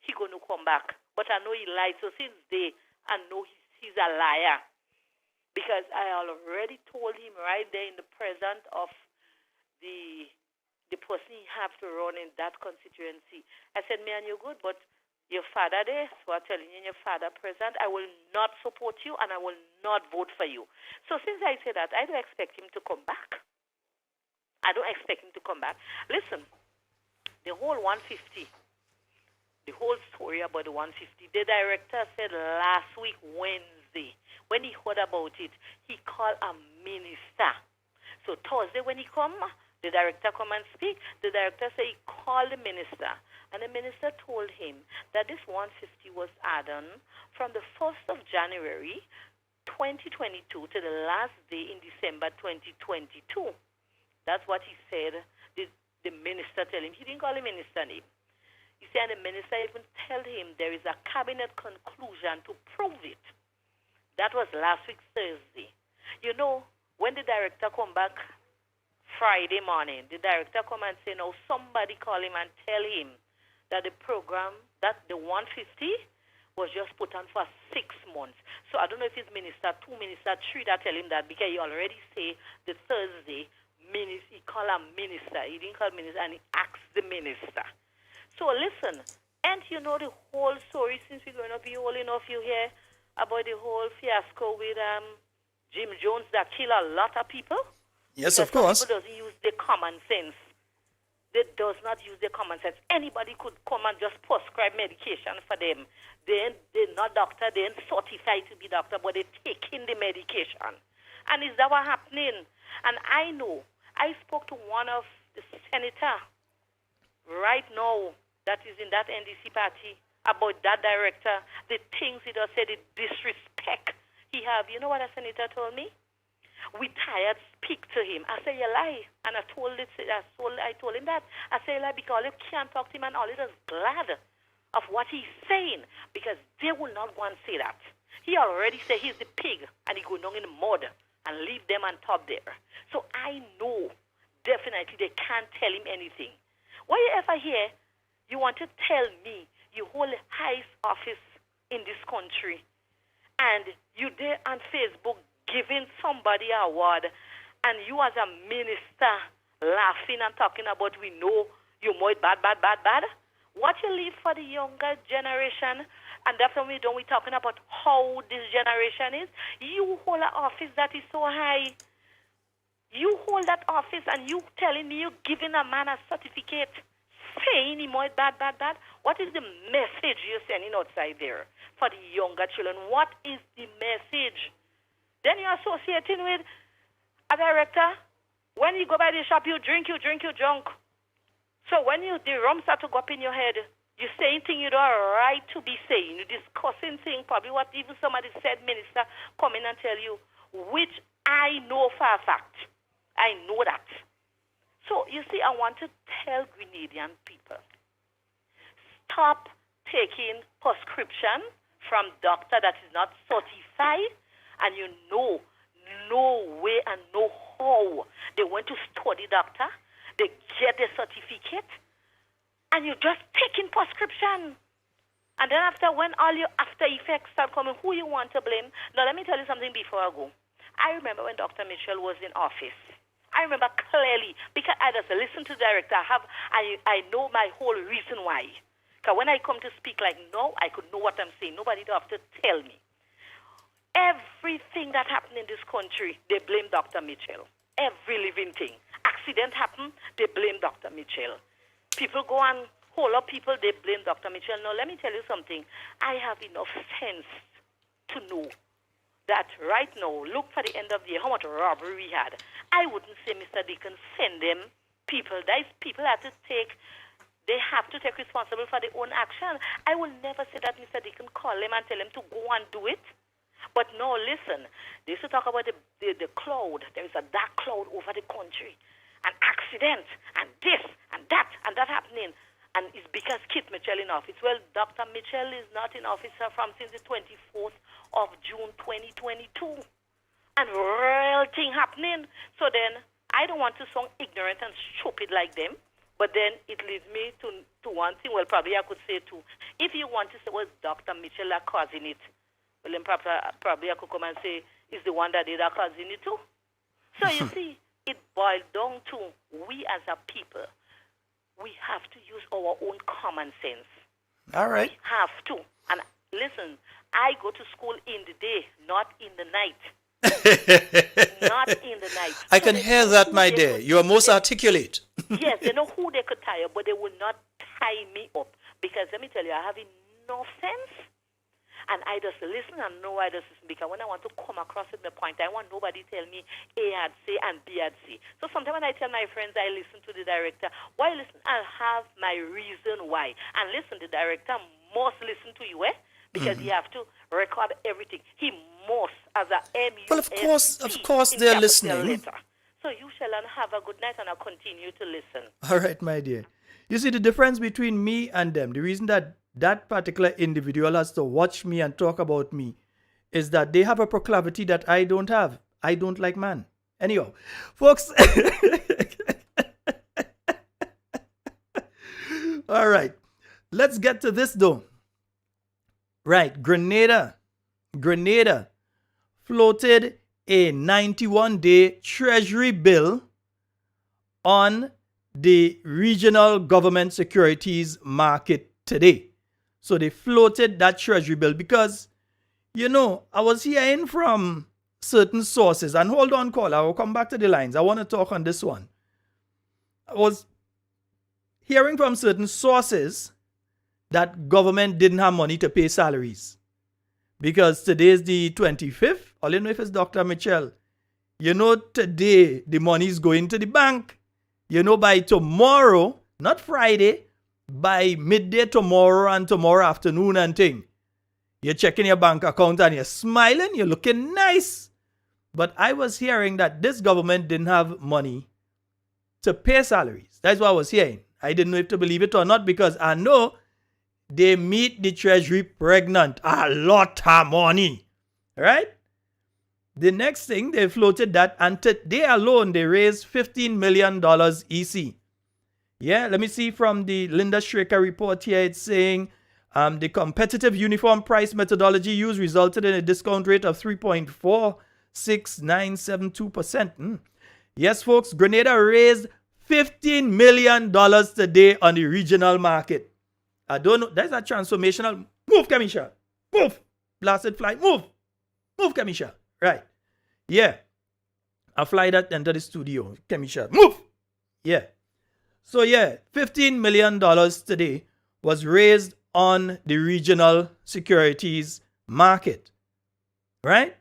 He going to come back. But I know he lied. So since day, I know he's a liar. because I already told him right there in the presence of the person he have to run in that constituency. I said, me and you good, but your father there, so I'm telling you, your father present, I will not support you and I will not vote for you. So since I say that, I don't expect him to come back. I don't expect him to come back. Listen, the whole 150, the whole story about the 150, the director said last week, Wednesday, when he heard about it, he called a minister. So Thursday when he come, the director come and speak. The director said he called the minister. And the minister told him that this 150 was added from the 1st of January 2022 to the last day in December 2022. That's what he said. The minister tell him. He didn't call the minister name. He said the minister even told him there is a cabinet conclusion to prove it. That was last week, Thursday. You know, when the director come back Friday morning, the director come and say, no, somebody call him and tell him that the program, that the 150 was just put on for 6 months. So I don't know if it's minister 2, minister 3 that tell him that, because he already say the Thursday, he call a minister. He didn't call minister, and he asked the minister. So listen, and you know the whole story, since we're going to be old enough, you hear about the whole fiasco with Jim Jones that killed a lot of people? Yes, because of course. People doesn't use their common sense. They does not use their common sense. Anybody could come and just prescribe medication for them. They're not doctor, they ain't certified to be doctor, but they're taking the medication. And is that what happening? And I know, I spoke to one of the senator right now that is in that NDC party about that director, the things he does say, the disrespect he have. You know what a senator told me? We tired speak to him. I say, you lie. And I told him that. I say, you lie because you can't talk to him and all he does glad of what he's saying because they will not want to say that. He already said he's the pig and he go down in the mud and leave them on top there. So I know definitely they can't tell him anything. Why you ever hear you want to tell me you hold the highest office in this country and you there on Facebook giving somebody an award and you as a minister laughing and talking about we know you more bad. What you leave for the younger generation, and that's when we're talking about how this generation is. You hold an office that is so high. You hold that office and you telling me you giving a man a certificate saying he more bad. What is the message you're sending outside there for the younger children? What is the message? Then you're associating with a director. When you go by the shop, you drink, you drunk. So when the rum start to go up in your head, you're saying things you don't have a right to be saying. You're discussing things, probably what even somebody said, minister, come in and tell you, which I know for a fact. I know that. So, you see, I want to tell Grenadian people, stop taking prescription from doctor that is not certified, and you know no way and no how they went to study doctor, they get a certificate, and you're just taking prescription. And then when all your after effects start coming, who you want to blame? Now, let me tell you something before I go. I remember when Dr. Mitchell was in office. I remember clearly, because I just listen to the director. I know my whole reason why. Because when I come to speak like now, I could know what I'm saying. Nobody don't have to tell me. Everything that happened in this country, they blame Dr. Mitchell. Every living thing. Accident happened, they blame Dr. Mitchell. People go and hold up people, they blame Dr. Mitchell. Now, let me tell you something. I have enough sense to know that right now, look for the end of the year, how much robbery we had. I wouldn't say Mr. Deacon send them people. These people have to take responsible for their own action. I will never say that Mr. Deacon call them and tell them to go and do it. But no, listen, they used to talk about the cloud. There is a dark cloud over the country. An accident, and this, and that happening. And it's because Kit Mitchell in office. Well, Dr. Mitchell is not in office from since the 24th of June 2022. And real thing happening. So then, I don't want to sound ignorant and stupid like them. But then it leads me to one thing. Well, probably I could say two. If you want to say, well, Dr. Mitchell are causing it, well, then probably I could come and say, is the one that did our cousin too. So you see, it boiled down to we as a people, we have to use our own common sense. All right. We have to. And listen, I go to school in the day, not in the night. Not in the night. I can hear that, my dear. You are most articulate. Yes, they know who they could tie up, but they will not tie me up. Because let me tell you, I have enough sense. And I just listen and know I just listen. Because when I want to come across with my point, I want nobody tell me A had say and B had say. So sometimes when I tell my friends I listen to the director, why listen? I'll have my reason why. And listen, the director must listen to you, because he have to record everything. He must, as a MUST. Well, of course, they're listening. Letter. So you shall have a good night, and I'll continue to listen. All right, my dear. You see, the difference between me and them, the reason that that particular individual has to watch me and talk about me is that they have a proclivity that I don't have. I don't like man. Anyhow, folks. All right. Let's get to this though. Right. Grenada floated a 91-day treasury bill on the regional government securities market today. So they floated that treasury bill because, I was hearing from certain sources, and hold on, call, I will come back to the lines. I want to talk on this one. I was hearing from certain sources that government didn't have money to pay salaries. Because today is the 25th. All you know if it's Dr. Mitchell. Today the money is going to the bank. By tomorrow, not Friday, by midday tomorrow and tomorrow afternoon and thing, you're checking your bank account and you're smiling, you're looking nice. But I was hearing that this government didn't have money to pay salaries. That's what I was hearing. I didn't know if to believe it or not because I know they meet the treasury pregnant. A lot of money. Right? The next thing, they floated that, and today alone, they raised $15 million EC. Yeah, let me see from the Linda Schraker report here. It's saying the competitive uniform price methodology used resulted in a discount rate of 3.46972%. Yes, folks, Grenada raised $15 million today on the regional market. I don't know. That's a transformational move, Kamisha. Move. Blasted fly. Move. Move, Kamisha. Right. Yeah. I fly that into the studio. Kamisha. Move. Yeah. So yeah, $15 million today was raised on the regional securities market. Right?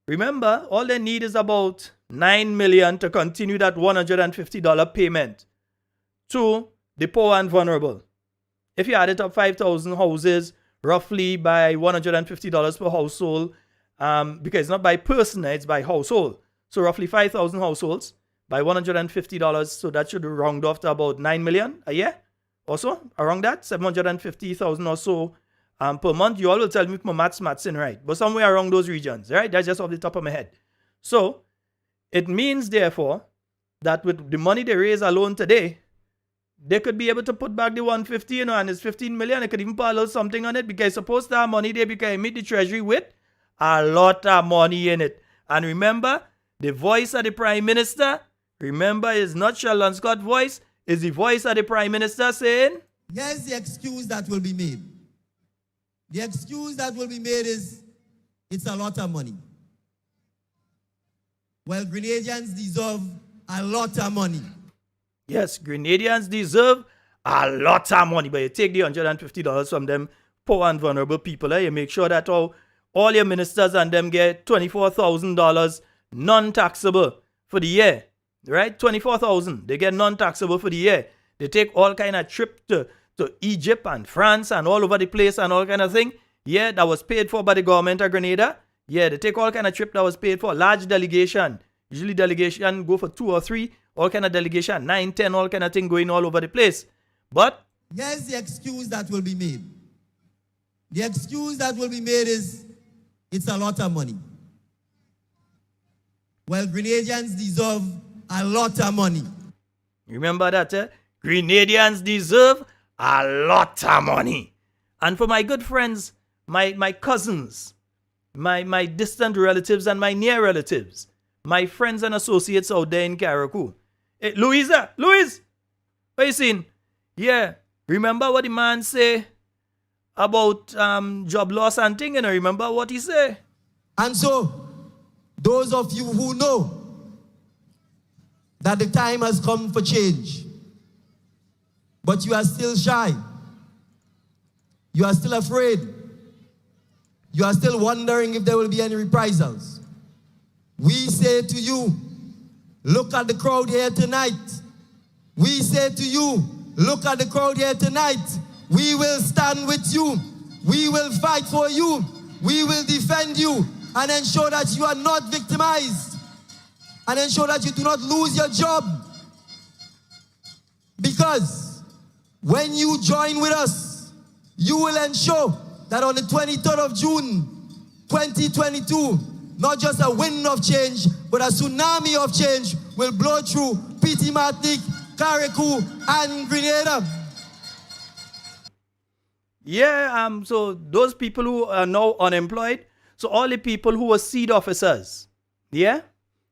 Remember, all they need is about $9 million to continue that $150 payment to the poor and vulnerable. If you add it up, 5,000 houses, roughly by $150 per household, because it's not by person, it's by household. So roughly 5,000 households by $150. So that should round off to about 9 million a year. Also, around that, 750,000 or so per month. You all will tell me if my maths in right. But somewhere around those regions, right? That's just off the top of my head. So it means, therefore, that with the money they raise alone today, they could be able to put back the 150, and it's 15 million. They could even put a little something on it because supposed to have money there because I meet the treasury with a lot of money in it. And remember, the voice of the Prime Minister, remember, is not Sheldon Scott's voice, is the voice of the Prime Minister saying, here's the excuse that will be made. The excuse that will be made is, it's a lot of money. Well, Grenadians deserve a lot of money. Yes, Grenadians deserve a lot of money, but you take the $150 from them poor and vulnerable people. You make sure that all your ministers and them get $24,000 non-taxable for the year. Right? $24,000. They get non-taxable for the year. They take all kind of trip to Egypt and France and all over the place and all kind of thing. Yeah, that was paid for by the government of Grenada. Yeah, they take all kind of trip that was paid for. Large delegation. Usually delegation go for 2 or 3. All kind of delegation. 9, 10, all kind of thing going all over the place. But here's the excuse that will be made. The excuse that will be made is, it's a lot of money. Well, Grenadians deserve a lot of money. Remember that, Grenadians deserve a lot of money. And for my good friends, my cousins, my distant relatives and my near relatives, my friends and associates out there in Carriacou. Hey, Louise, what you saying? Yeah, remember what the man say about job loss and thing, and remember what he say? And so, those of you who know that the time has come for change, but you are still shy, you are still afraid, you are still wondering if there will be any reprisals, we say to you, look at the crowd here tonight. We say to you, look at the crowd here tonight. We will stand with you. We will fight for you. We will defend you and ensure that you are not victimized and ensure that you do not lose your job. Because when you join with us, you will ensure that on the 23rd of June, 2022, not just a wind of change, but a tsunami of change will blow through P.T. Martinique, Carriacou, and Grenada. Yeah, so those people who are now unemployed, so all the people who were seed officers, yeah,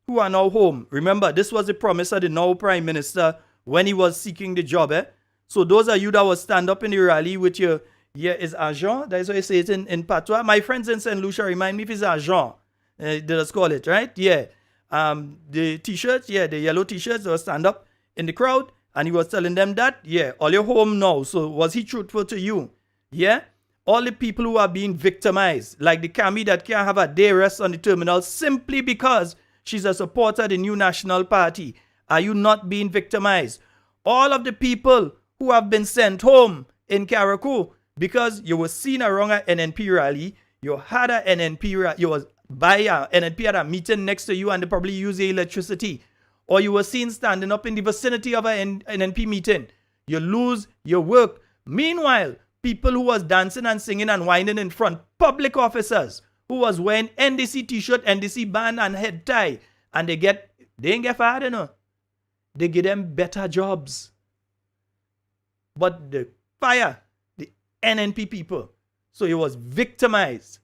who are now home. Remember, this was the promise of the now Prime Minister when he was seeking the job, eh? So those of you that will stand up in the rally with your, yeah, is agent, that's what you say it in Patois. My friends in St. Lucia remind me if it's agent, let us call it, right? Yeah. The t-shirts, yeah, the yellow t-shirts, they'll stand up in the crowd, and he was telling them that, yeah, all your home now. So was he truthful to you? Yeah? All the people who are being victimized, like the Cami that can't have a day rest on the terminal simply because she's a supporter of the New National Party. Are you not being victimized? All of the people who have been sent home in Carriacou because you were seen around an NNP rally, you had a NNP rally, you was by a NNP at a meeting next to you and they probably use the electricity, or you were seen standing up in the vicinity of an NNP meeting. You lose your work. Meanwhile, people who was dancing and singing and whining in front, public officers who was wearing NDC t-shirt, NDC band and head tie, and they ain't get fired, you know. They give them better jobs. But the fire the NNP people. So he was victimized.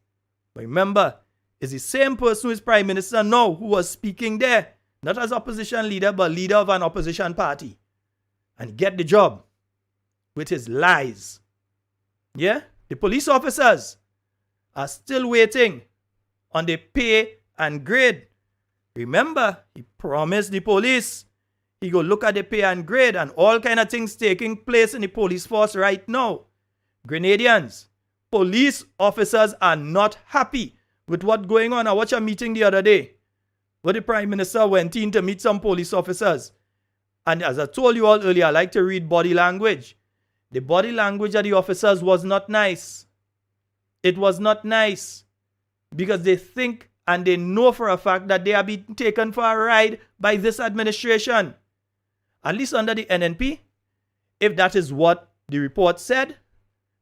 But remember, it's the same person who is Prime Minister now who was speaking there, not as opposition leader, but leader of an opposition party. And get the job with his lies. Yeah? The police officers are still waiting on the pay and grade. Remember, he promised the police he go look at the pay and grade and all kind of things taking place in the police force right now. Grenadians, police officers are not happy with what's going on. I watched a meeting the other day where the Prime Minister went in to meet some police officers. And as I told you all earlier, I like to read body language. The body language of the officers was not nice. It was not nice because they think and they know for a fact that they are being taken for a ride by this administration. At least under the NNP, if that is what the report said,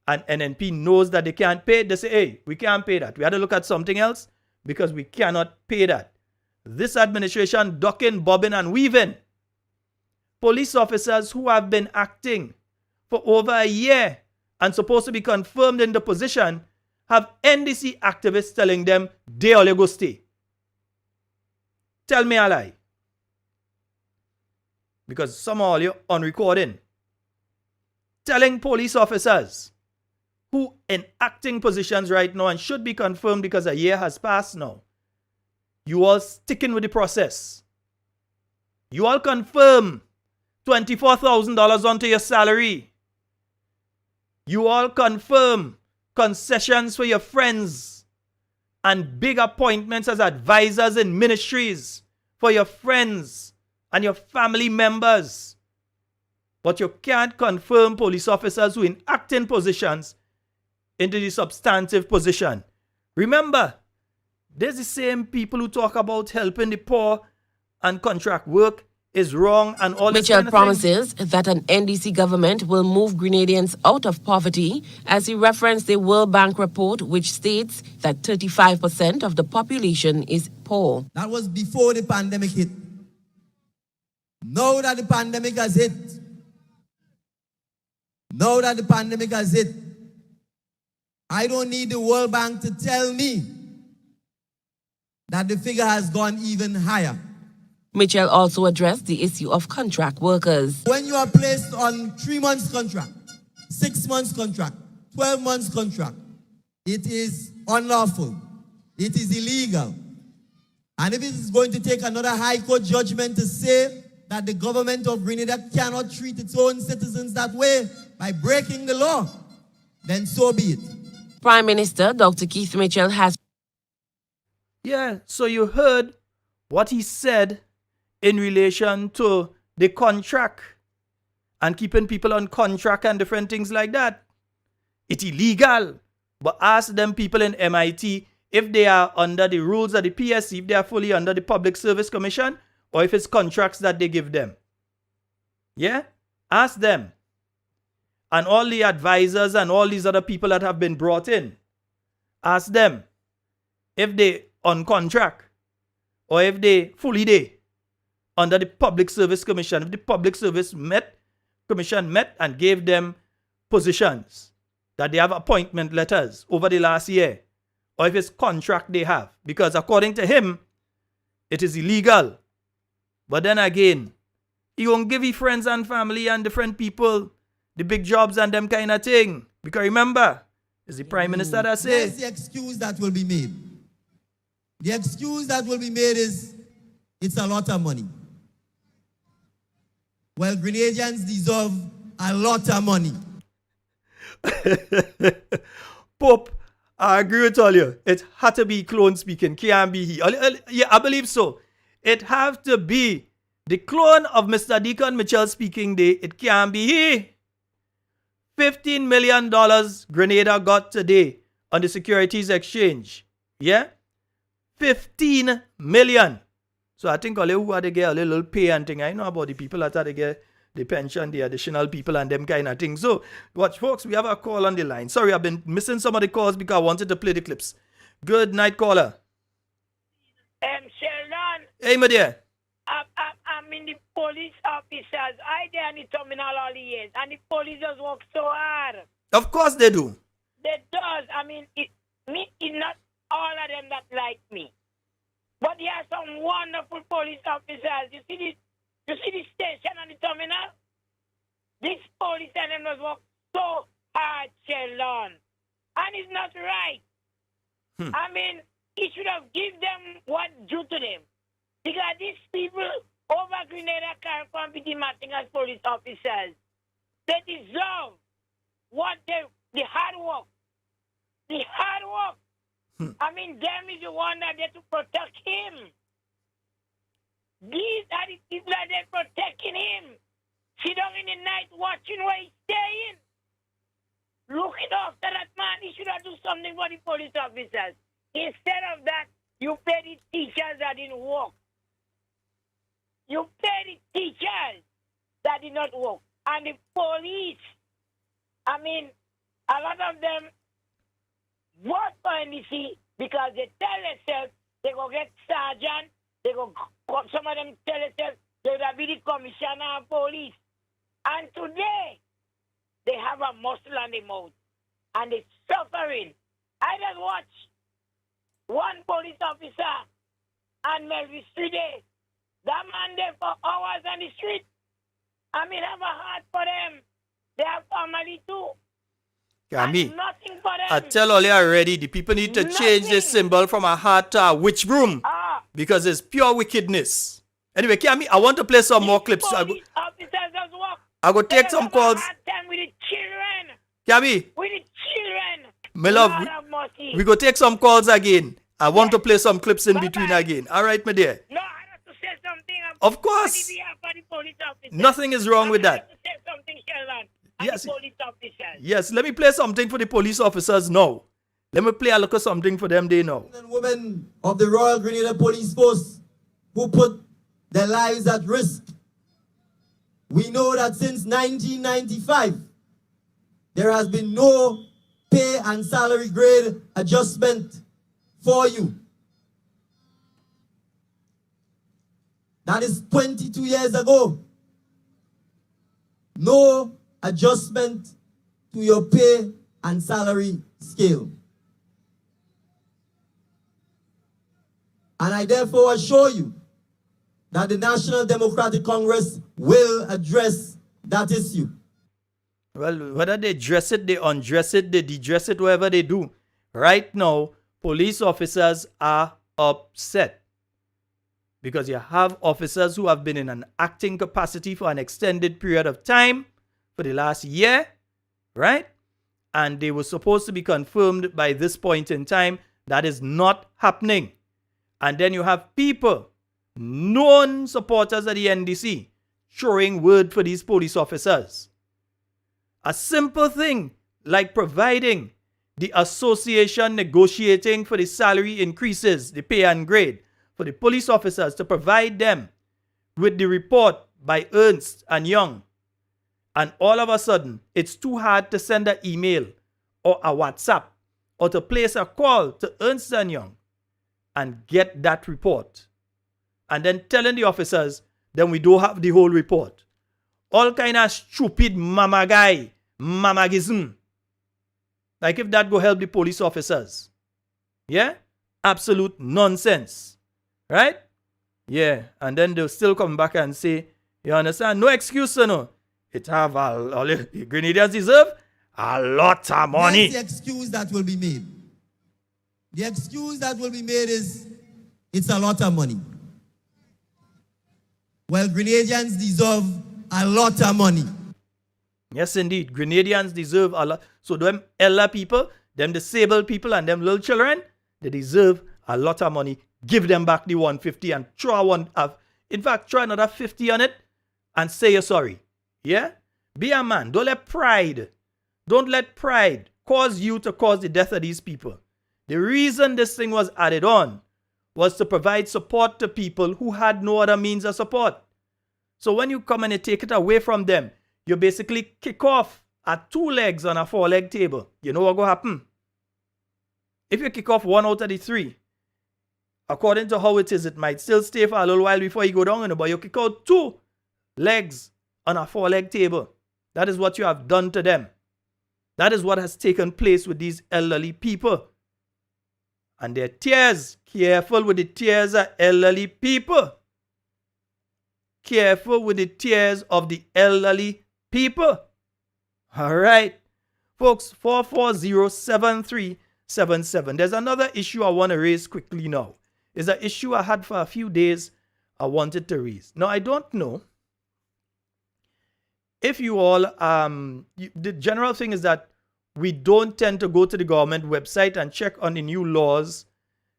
and NNP knows that they can't pay, they say, hey, we can't pay that. We had to look at something else because we cannot pay that. This administration ducking, bobbing, and weaving. Police officers who have been acting for over a year and supposed to be confirmed in the position have NDC activists telling them they all go stay. Tell me a lie. Because some of you on recording. Telling police officers who in acting positions right now and should be confirmed because a year has passed now. You all sticking with the process. You all confirm $24,000 onto your salary. You all confirm concessions for your friends and big appointments as advisors in ministries for your friends and your family members. But you can't confirm police officers who in acting positions into the substantive position. Remember, there's the same people who talk about helping the poor and contract work is wrong and all this Mitchell kind of promises that an NDC government will move Grenadians out of poverty as he referenced the World Bank report which states that 35% of the population is poor. That was before the pandemic hit. Now that the pandemic has hit, I don't need the World Bank to tell me that the figure has gone even higher. Mitchell also addressed the issue of contract workers. When you are placed on 3 months contract, 6 months contract, 12 months contract, it is unlawful. It is illegal. And if it is going to take another High Court judgment to say that the government of Grenada cannot treat its own citizens that way by breaking the law, then so be it. Prime Minister Dr. Keith Mitchell has... Yeah, so you heard what he said in relation to the contract and keeping people on contract and different things like that. It's illegal. But ask them people in MIT if they are under the rules of the PSC, if they are fully under the Public Service Commission, or if it's contracts that they give them. Yeah? Ask them. And all the advisors and all these other people that have been brought in. Ask them if they on contract or if they fully they under the Public Service Commission. If the Public Service Commission met and gave them positions, that they have appointment letters over the last year, or if it's contract they have. Because according to him, it is illegal. But then again, he won't give his friends and family and different people the big jobs and them kind of thing. Because remember, it's the Prime Minister that says. There's the excuse that will be made. The excuse that will be made is, it's a lot of money. Well, Grenadians deserve a lot of money. Pope, I agree with all you. It had to be clone speaking. Can't be he. Yeah, I believe so. It have to be the clone of Mr. Deacon Mitchell speaking day. It can't be he. $15 million Grenada got today on the Securities Exchange. Yeah? 15 million. So I think all who are they get a little pay and thing. I know about the people that are they get the pension, the additional people and them kind of things. So watch folks, we have a call on the line. Sorry, I've been missing some of the calls because I wanted to play the clips. Good night, caller. Sheldon. Hey, my dear. I'm in the police officers. I there in the terminal all the years, and the police just work so hard. Of course they do. They does. I mean, it's not all of them that like me, but there are some wonderful police officers. You see the station on the terminal. This police and them just work so hard, Sheldon, and it's not right. I mean, he should have given them what due to them. Because these people over Grenada can't compete matching as police officers. They deserve what the hard work. The hard work. I mean, them is the one that they to protect him. These are the people that they're protecting him. Sit down in the night watching where he's staying. Looking after that man, he should have done something for the police officers. Instead of that, you pay the teachers that didn't work. You pay the teachers that did not work. And the police, I mean, a lot of them vote for NDC because they tell themselves they go get sergeant, some of them tell themselves they will be the commissioner of police. And today, they have a muscle on the mouth. And they're suffering. I just watch one police officer and Melvin Street. That man there for hours on the street. I mean, have a heart for them. They have family too. Kami, nothing for them. I tell all you already, the people need to change this symbol from a heart to a witch broom. Because it's pure wickedness. Anyway, Kami, I want to play some more clips. I go take some calls. With the children. Kami, with the children. My love, we go take some calls again. I want to play some clips in between again. All right, my dear. No, I have to say something. Of course. Nothing is wrong with that. Yes, let me play something for the police officers now. Let me play a look at something for them they know. And women of the Royal Grenada Police Force who put their lives at risk. We know that since 1995, there has been no pay and salary grade adjustment for you. That is 22 years ago. No adjustment to your pay and salary scale. And I therefore assure you that the National Democratic Congress will address that issue. Well, whether they dress it, they undress it, they de-dress it, whatever they do. Right now, police officers are upset because you have officers who have been in an acting capacity for an extended period of time for the last year, right? And they were supposed to be confirmed by this point in time. That is not happening. And then you have people, known supporters of the NDC, throwing word for these police officers. A simple thing like providing the association negotiating for the salary increases, the pay and grade for the police officers, to provide them with the report by Ernst and Young. And all of a sudden, it's too hard to send an email or a WhatsApp or to place a call to Ernst and Young and get that report. And then telling the officers, then we don't have the whole report. All kind of stupid mamagism. Like if that go help the police officers. Yeah? Absolute nonsense. Right? Yeah. And then they'll still come back and say, you understand? No excuse, no. It have the Grenadians deserve a lot of money. That's the excuse that will be made. The excuse that will be made is, it's a lot of money. Well, Grenadians deserve a lot of money. Yes, indeed. Grenadians deserve a lot. So them elder people, them disabled people, and them little children, they deserve a lot of money. Give them back the 150 and throw another 50 on it and say you're sorry. Yeah? Be a man. Don't let pride cause you to cause the death of these people. The reason this thing was added on was to provide support to people who had no other means of support. So when you come and you take it away from them, you basically kick off at 2 legs on a 4-leg table. You know what will happen? If you kick off 1 out of the 3, according to how it is, it might still stay for a little while before you go down, but you kick out 2 legs on a 4-leg table. That is what you have done to them. That is what has taken place with these elderly people. And their tears, careful with the tears of elderly people. Careful with the tears of the elderly people. All right. Folks, 4407377. There's another issue I want to raise quickly now. It's an issue I had for a few days I wanted to raise. Now, I don't know if you all, the general thing is that we don't tend to go to the government website and check on the new laws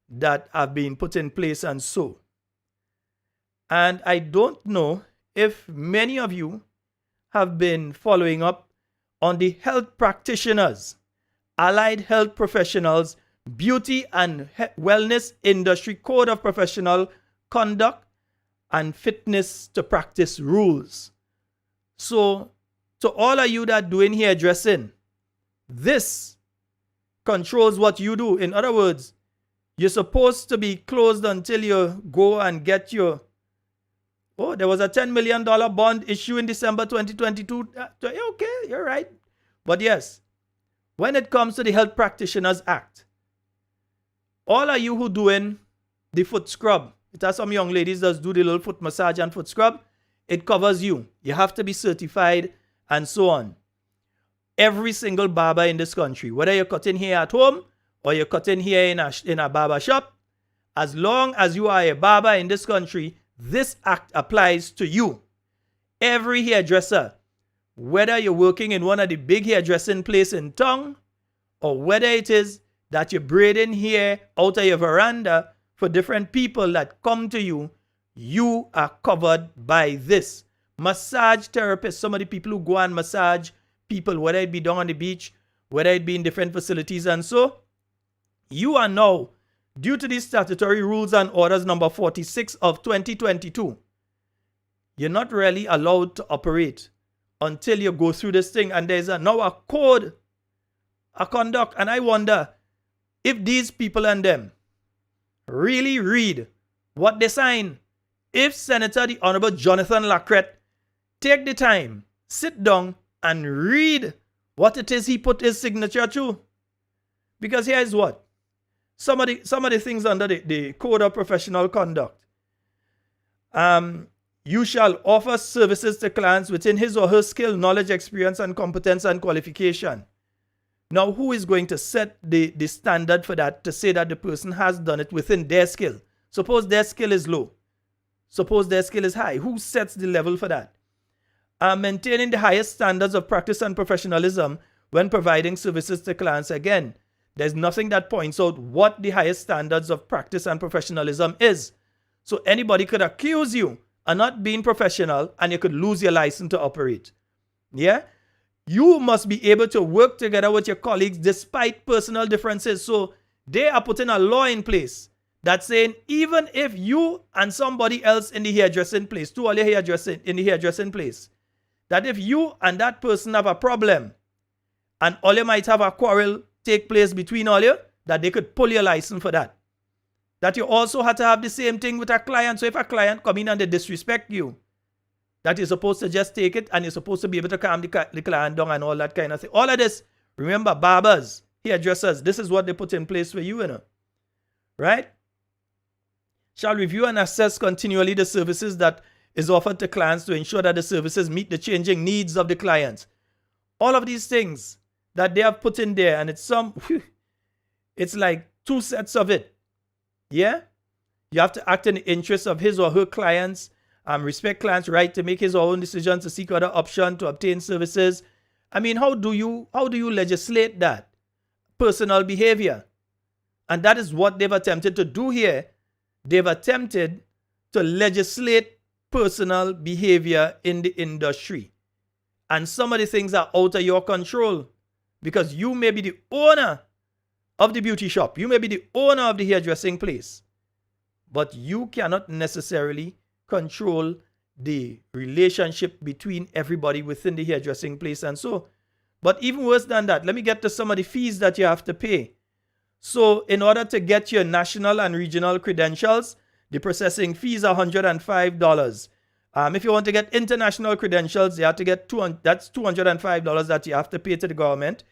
that have been put in place and so. And I don't know if many of you have been following up on the health practitioners, allied health professionals, beauty and wellness industry code of professional conduct and fitness to practice rules. So, to all of you that doing hairdressing, this controls what you do. In other words, you're supposed to be closed until you go and get your... Oh, there was a $10 million bond issue in December 2022. Okay, you're right. But yes, when it comes to the Health Practitioners Act, all of you who doing the foot scrub, it has some young ladies that do the little foot massage and foot scrub, it covers you. You have to be certified and so on. Every single barber in this country, whether you're cutting hair at home or you're cutting hair in a barber shop, as long as you are a barber in this country, this act applies to you. Every hairdresser, whether you're working in one of the big hairdressing places in town, or whether it is that you're braiding hair out of your veranda for different people that come to you, you are covered by this. Massage therapists, some of the people who go and massage people, whether it be down on the beach, whether it be in different facilities and so, you are now, due to these statutory rules and orders number 46 of 2022, you're not really allowed to operate until you go through this thing. And there's now a code, a conduct. And I wonder if these people and them really read what they sign. If Senator the Honorable Jonathan Lacrette take the time, sit down and read what it is he put his signature to. Because here is what. some of the things under the Code of Professional Conduct. You shall offer services to clients within his or her skill, knowledge, experience, and competence and qualification. Now, who is going to set the standard for that to say that the person has done it within their skill? Suppose their skill is low. Suppose their skill is high. Who sets the level for that? Maintaining the highest standards of practice and professionalism when providing services to clients. Again, there's nothing that points out what the highest standards of practice and professionalism is. So anybody could accuse you of not being professional and you could lose your license to operate. Yeah? You must be able to work together with your colleagues despite personal differences. So they are putting a law in place that's saying even if you and somebody else in the hairdressing place, two of you in the hairdressing place, that if you and that person have a problem and all you might have a quarrel take place between all you, that they could pull your license for that. That you also have to have the same thing with a client. So if a client come in and they disrespect you, that you're supposed to just take it and you're supposed to be able to calm the client down and all that kind of thing. All of this, remember, barbers, hairdressers, this is what they put in place for you, right? Shall review and assess continually the services that is offered to clients to ensure that the services meet the changing needs of the clients. All of these things that they have put in there, and it's like 2 sets of it. Yeah? You have to act in the interest of his or her clients, respect clients' right to make his or her own decisions, to seek other options, to obtain services. I mean, how do you legislate that? Personal behavior. And that is what they've attempted to do here. They've attempted to legislate personal behavior in the industry. And some of the things are out of your control because you may be the owner of the beauty shop. You may be the owner of the hairdressing place. But you cannot necessarily control the relationship between everybody within the hairdressing place and so. But even worse than that, let me get to some of the fees that you have to pay. So in order to get your national and regional credentials, the processing fees are $105. If you want to get international credentials, you have to get that's $205 that you have to pay to the government.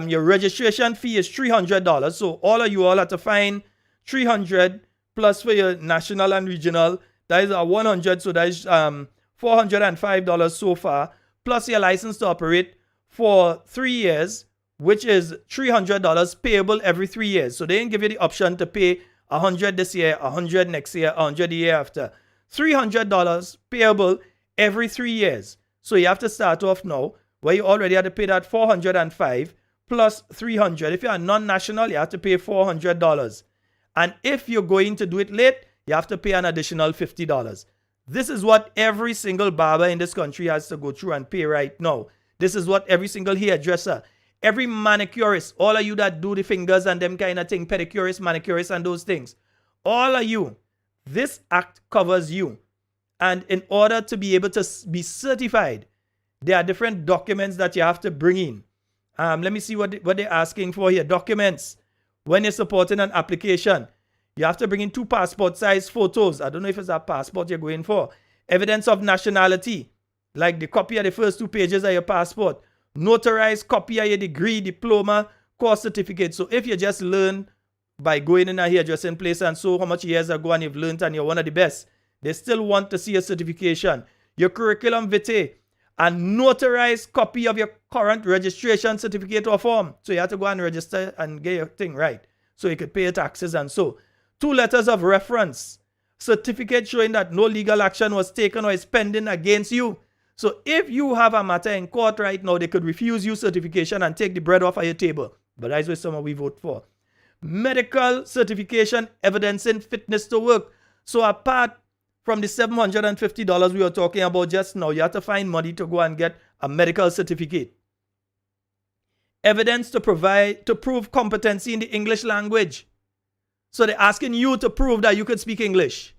Your registration fee is $300. So all of you all have to find $300 plus for your national and regional. That is $100. So that is $405 so far. Plus your license to operate for 3 years, which is $300 payable every 3 years. So they didn't give you the option to pay $100 this year, $100 next year, $100 the year after. $300 payable every 3 years. So you have to start off now where you already had to pay that $405 plus $300. If you are non-national, you have to pay $400. And if you're going to do it late, you have to pay an additional $50. This is what every single barber in this country has to go through and pay right now. This is what every single hairdresser, every manicurist, all of you that do the fingers and them kind of thing, pedicurists, manicurists and those things, all of you, this act covers you. And in order to be able to be certified, there are different documents that you have to bring in. Let me see what they're asking for here. Documents. When you're supporting an application, you have to bring in 2 passport size photos. I don't know if it's a passport you're going for. Evidence of nationality, like the copy of the first 2 pages of your passport. Notarized copy of your degree, diploma, course certificate. So if you just learn by going in a hairdressing place and so how much years ago and you've learned and you're one of the best, they still want to see a certification. Your curriculum vitae, a notarized copy of your current registration certificate or form. So you have to go and register and get your thing right, so you could pay your taxes and so. 2 letters of reference, certificate showing that no legal action was taken or is pending against you. So if you have a matter in court right now, they could refuse you certification and take the bread off of your table. But that's what some of we vote for. Medical certification evidencing fitness to work. So apart from the $750 we were talking about just now, you have to find money to go and get a medical certificate. Evidence to prove competency in the English language. So they're asking you to prove that you could speak English.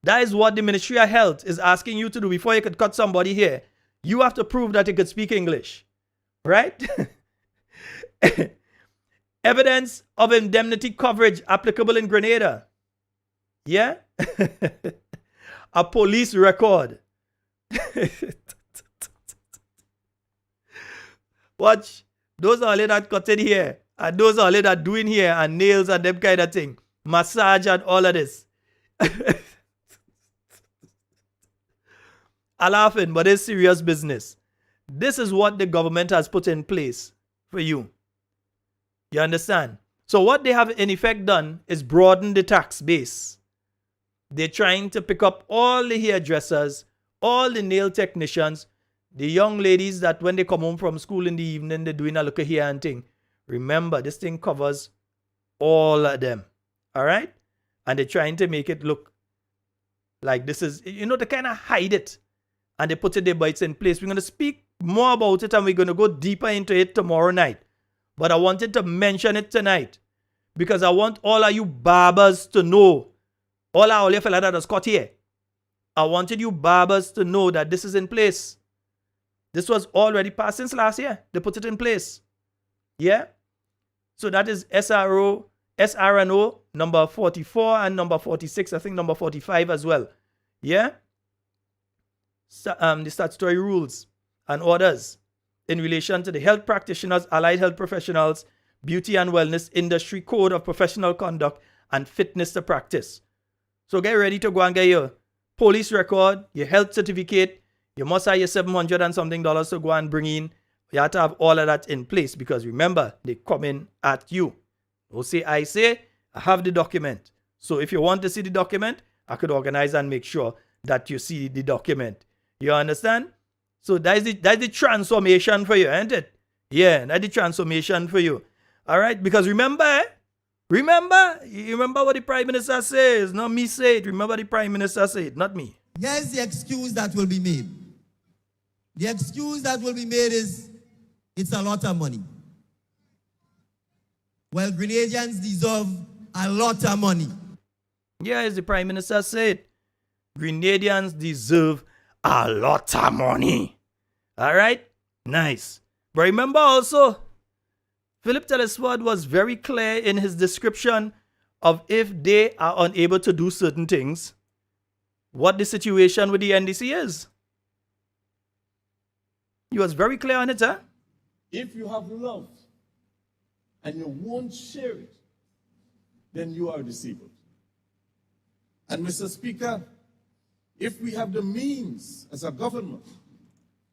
That is what the Ministry of Health is asking you to do before you could cut somebody here. You have to prove that you could speak English. Right? Evidence of indemnity coverage applicable in Grenada. Yeah? A police record. Watch. Those are all that cut in here. And those are all that doing here and nails and them kind of thing. Massage and all of this. I'm laughing, but it's serious business. This is what the government has put in place for you. You understand? So what they have in effect done is broaden the tax base. They're trying to pick up all the hairdressers, all the nail technicians, the young ladies that when they come home from school in the evening, they're doing a look at hair and thing. Remember, this thing covers all of them. All right? And they're trying to make it look like this is, they kind of hide it. And they put it there, but it's in place. We're going to speak more about it and we're going to go deeper into it tomorrow night. But I wanted to mention it tonight because I want all of you barbers to know, all your fellas that is caught here, I wanted you barbers to know that this is in place. This was already passed since last year. They put it in place. Yeah? So that is SRNO number 44 and number 46. I think number 45 as well. Yeah? The statutory rules and orders in relation to the health practitioners, allied health professionals, beauty and wellness industry code of professional conduct and fitness to practice. So get ready to go and get your police record, your health certificate. You must have your $700 and something to go and bring in. You have to have all of that in place because remember, they come in at you. Don't say, I have the document. So if you want to see the document, I could organize and make sure that you see the document. You understand? So that's the transformation for you, ain't it? Yeah, that's the transformation for you. All right? Because remember what the Prime Minister says. Not me say it. Remember the Prime Minister say it, not me. Here's the excuse that will be made. The excuse that will be made is, it's a lot of money. Well, Grenadians deserve a lot of money. Yeah, as the Prime Minister said, Grenadians deserve a lot of money. All right? Nice. But remember also, Philip Telesford was very clear in his description of if they are unable to do certain things, what the situation with the NDC is. He was very clear on it, huh? If you have love and you won't share it, then you are disabled. And Mr. Speaker, if we have the means as a government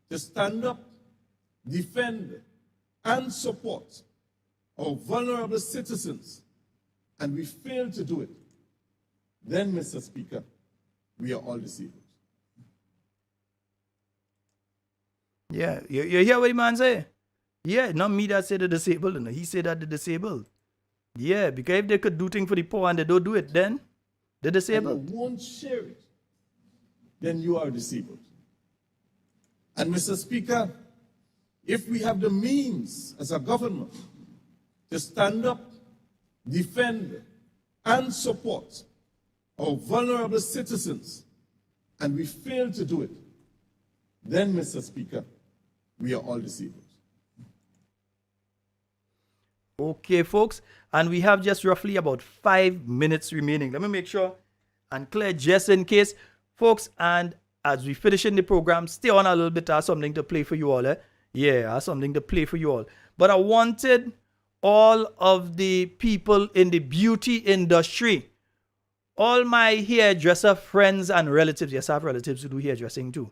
to stand up, defend, and support our vulnerable citizens, and we fail to do it, then, Mr. Speaker, we are all disabled. Yeah, you hear what the man say? Yeah, not me that said the disabled. No. He said that the disabled. Yeah, because if they could do things for the poor and they don't do it, then they're disabled. And you won't share it, then you are disabled. And Mr. Speaker, if we have the means as a government to stand up, defend, and support our vulnerable citizens, and we fail to do it, then, Mr. Speaker, we are all disabled. Okay, folks, and we have just roughly about 5 minutes remaining. Let me make sure and clear just in case, folks, and as we finish in the program, stay on a little bit. I have something to play for you all. Yeah, I have something to play for you all. But I wanted all of the people in the beauty industry, all my hairdresser friends and relatives. Yes, I have relatives who do hairdressing too.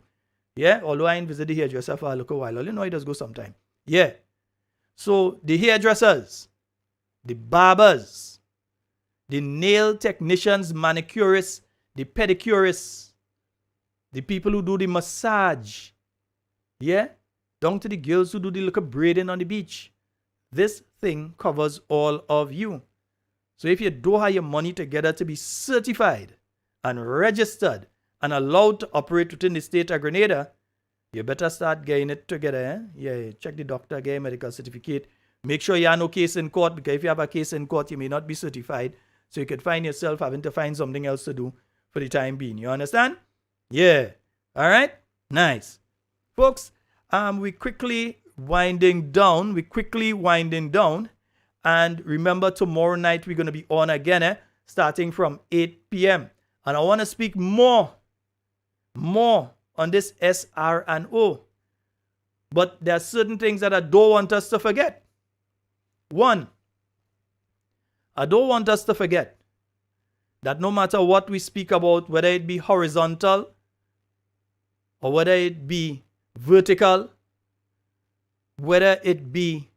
Yeah, although I ain't visit the hairdresser for a little while. You know, he does go sometime. Yeah. So the hairdressers, the barbers, the nail technicians, manicurists, the pedicurists, the people who do the massage, yeah, down to the girls who do the little braiding on the beach. This thing covers all of you. So if you don't have your money together to be certified and registered and allowed to operate within the state of Grenada, you better start getting it together. Yeah, check the doctor, get a medical certificate. Make sure you have no case in court, because if you have a case in court, you may not be certified. So you could find yourself having to find something else to do for the time being. You understand? Yeah. All right? Nice. Folks, we quickly winding down. And remember, tomorrow night we're going to be on again, starting from 8 p.m. And I want to speak more on this SR&O. But there are certain things that I don't want us to forget. One, I don't want us to forget that no matter what we speak about, whether it be horizontal or whether it be vertical, whether it be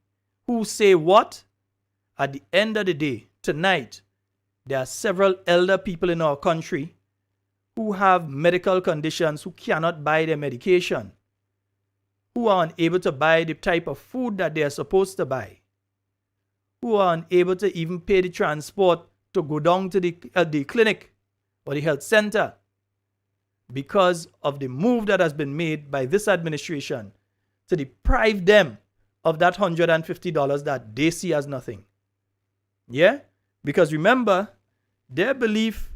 who say what, at the end of the day, tonight, there are several elder people in our country who have medical conditions who cannot buy their medication, who are unable to buy the type of food that they are supposed to buy, who are unable to even pay the transport to go down to the clinic or the health center because of the move that has been made by this administration to deprive them of that $150 that they see as nothing. Yeah? Because remember, their belief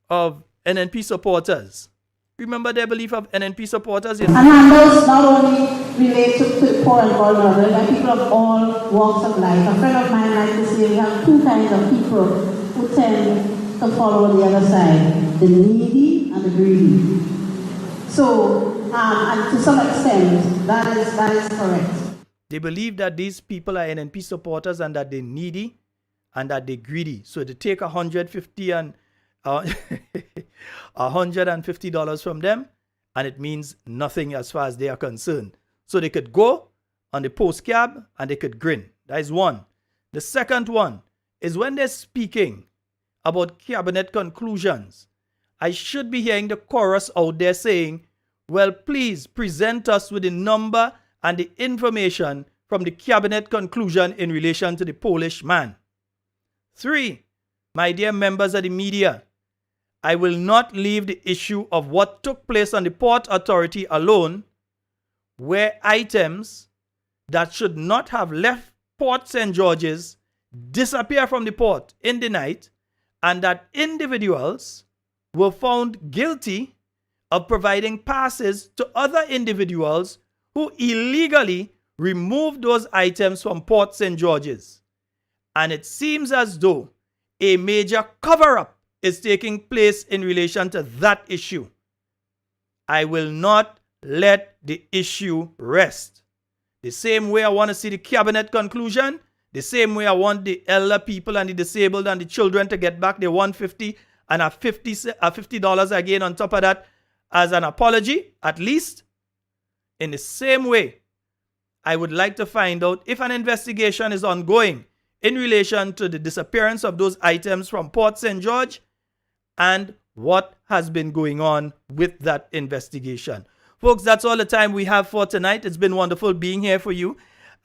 of NNP supporters. Remember their belief of NNP supporters? And handouts not only relate to the poor and vulnerable, but people of all walks of life. A friend of mine likes to say we have two kinds of people who tend to follow the other side, the needy and the greedy. So, and to some extent, that is correct. They believe that these people are NNP supporters and that they're needy and that they're greedy. So they take $150 and $150 from them, and it means nothing as far as they are concerned. So they could go on the post cab and they could grin. That is one. The second one is when they're speaking about cabinet conclusions. I should be hearing the chorus out there saying, well, please present us with the number and the information from the cabinet conclusion in relation to the Polish man. 3, my dear members of the media, I will not leave the issue of what took place on the Port Authority alone, where items that should not have left Port St. George's disappear from the port in the night, and that individuals were found guilty of providing passes to other individuals who illegally removed those items from Port St. George's. And it seems as though a major cover-up is taking place in relation to that issue. I will not let the issue rest. The same way I want to see the cabinet conclusion, the same way I want the elder people and the disabled and the children to get back their $150 and a $50 again on top of that as an apology, at least. In the same way, I would like to find out if an investigation is ongoing in relation to the disappearance of those items from Port St. George and what has been going on with that investigation. Folks, that's all the time we have for tonight. It's been wonderful being here for you.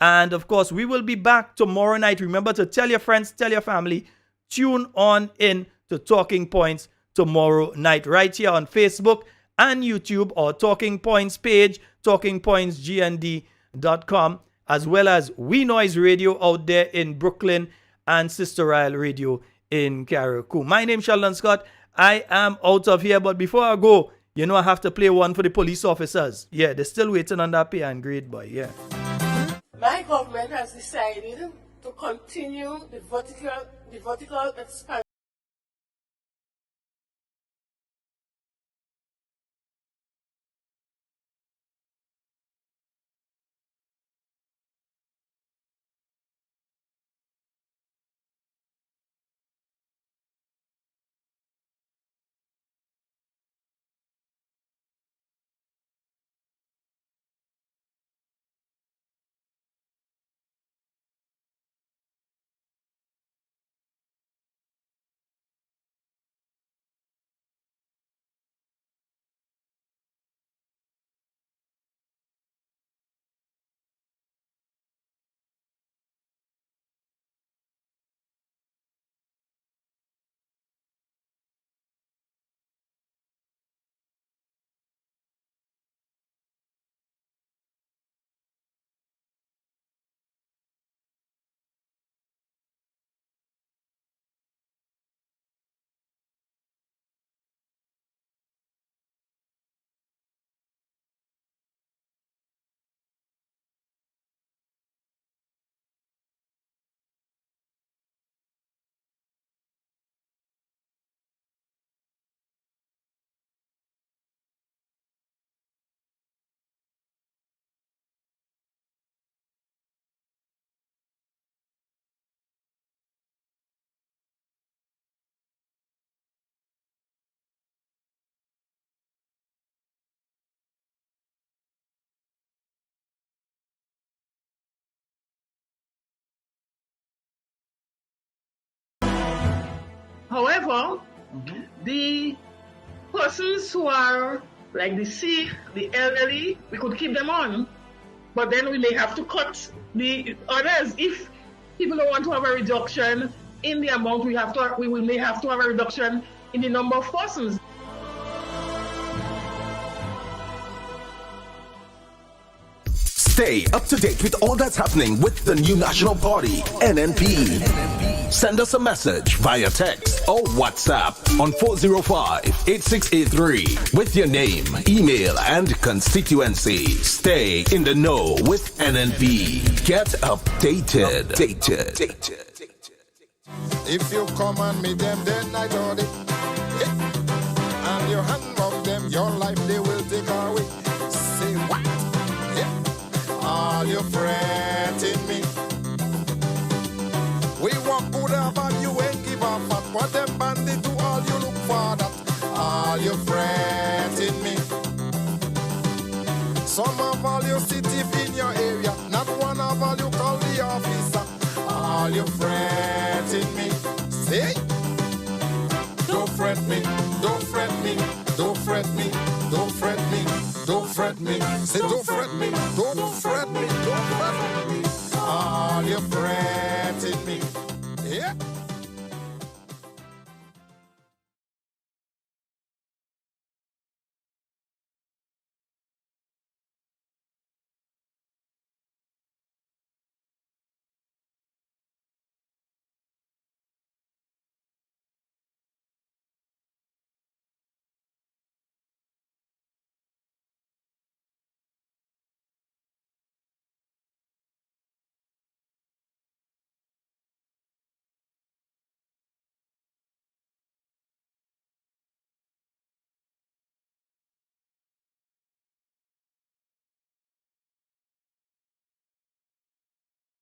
And of course, we will be back tomorrow night. Remember to tell your friends, tell your family, tune on in to Talking Points tomorrow night right here on Facebook and YouTube, or Talking Points page, talkingpointsgnd.com, as well as We Noise Radio out there in Brooklyn and Sister Isle Radio in Carriacou. My name is Sheldon Scott. I am out of here, but before I go, you know I have to play one for the police officers. Yeah, they're still waiting on that pay and grade, boy. Yeah. My government has decided to continue the vertical expansion However, the persons who are like the sick, the elderly, we could keep them on, but then we may have to cut the others. If people don't want to have a reduction in the amount, we may have to have a reduction in the number of persons. Stay up to date with all that's happening with the new National Party, NNP. Send us a message via text or WhatsApp on 405-8683 with your name, email, and constituency. Stay in the know with NNP. Get updated. If you come and meet them, then I got it. And you hand of them, your life they will take away. Say what? All you fretting me. We walk good about you ain't give a fuck. What them bandit do all you look for that. All you fretting me. Some of all you sit in your area. Not one of all you call the officer. All you fretting me. Say, don't fret me, don't fret me, don't fret me, don't fret me, don't fret me. Say, don't fret me, don't fret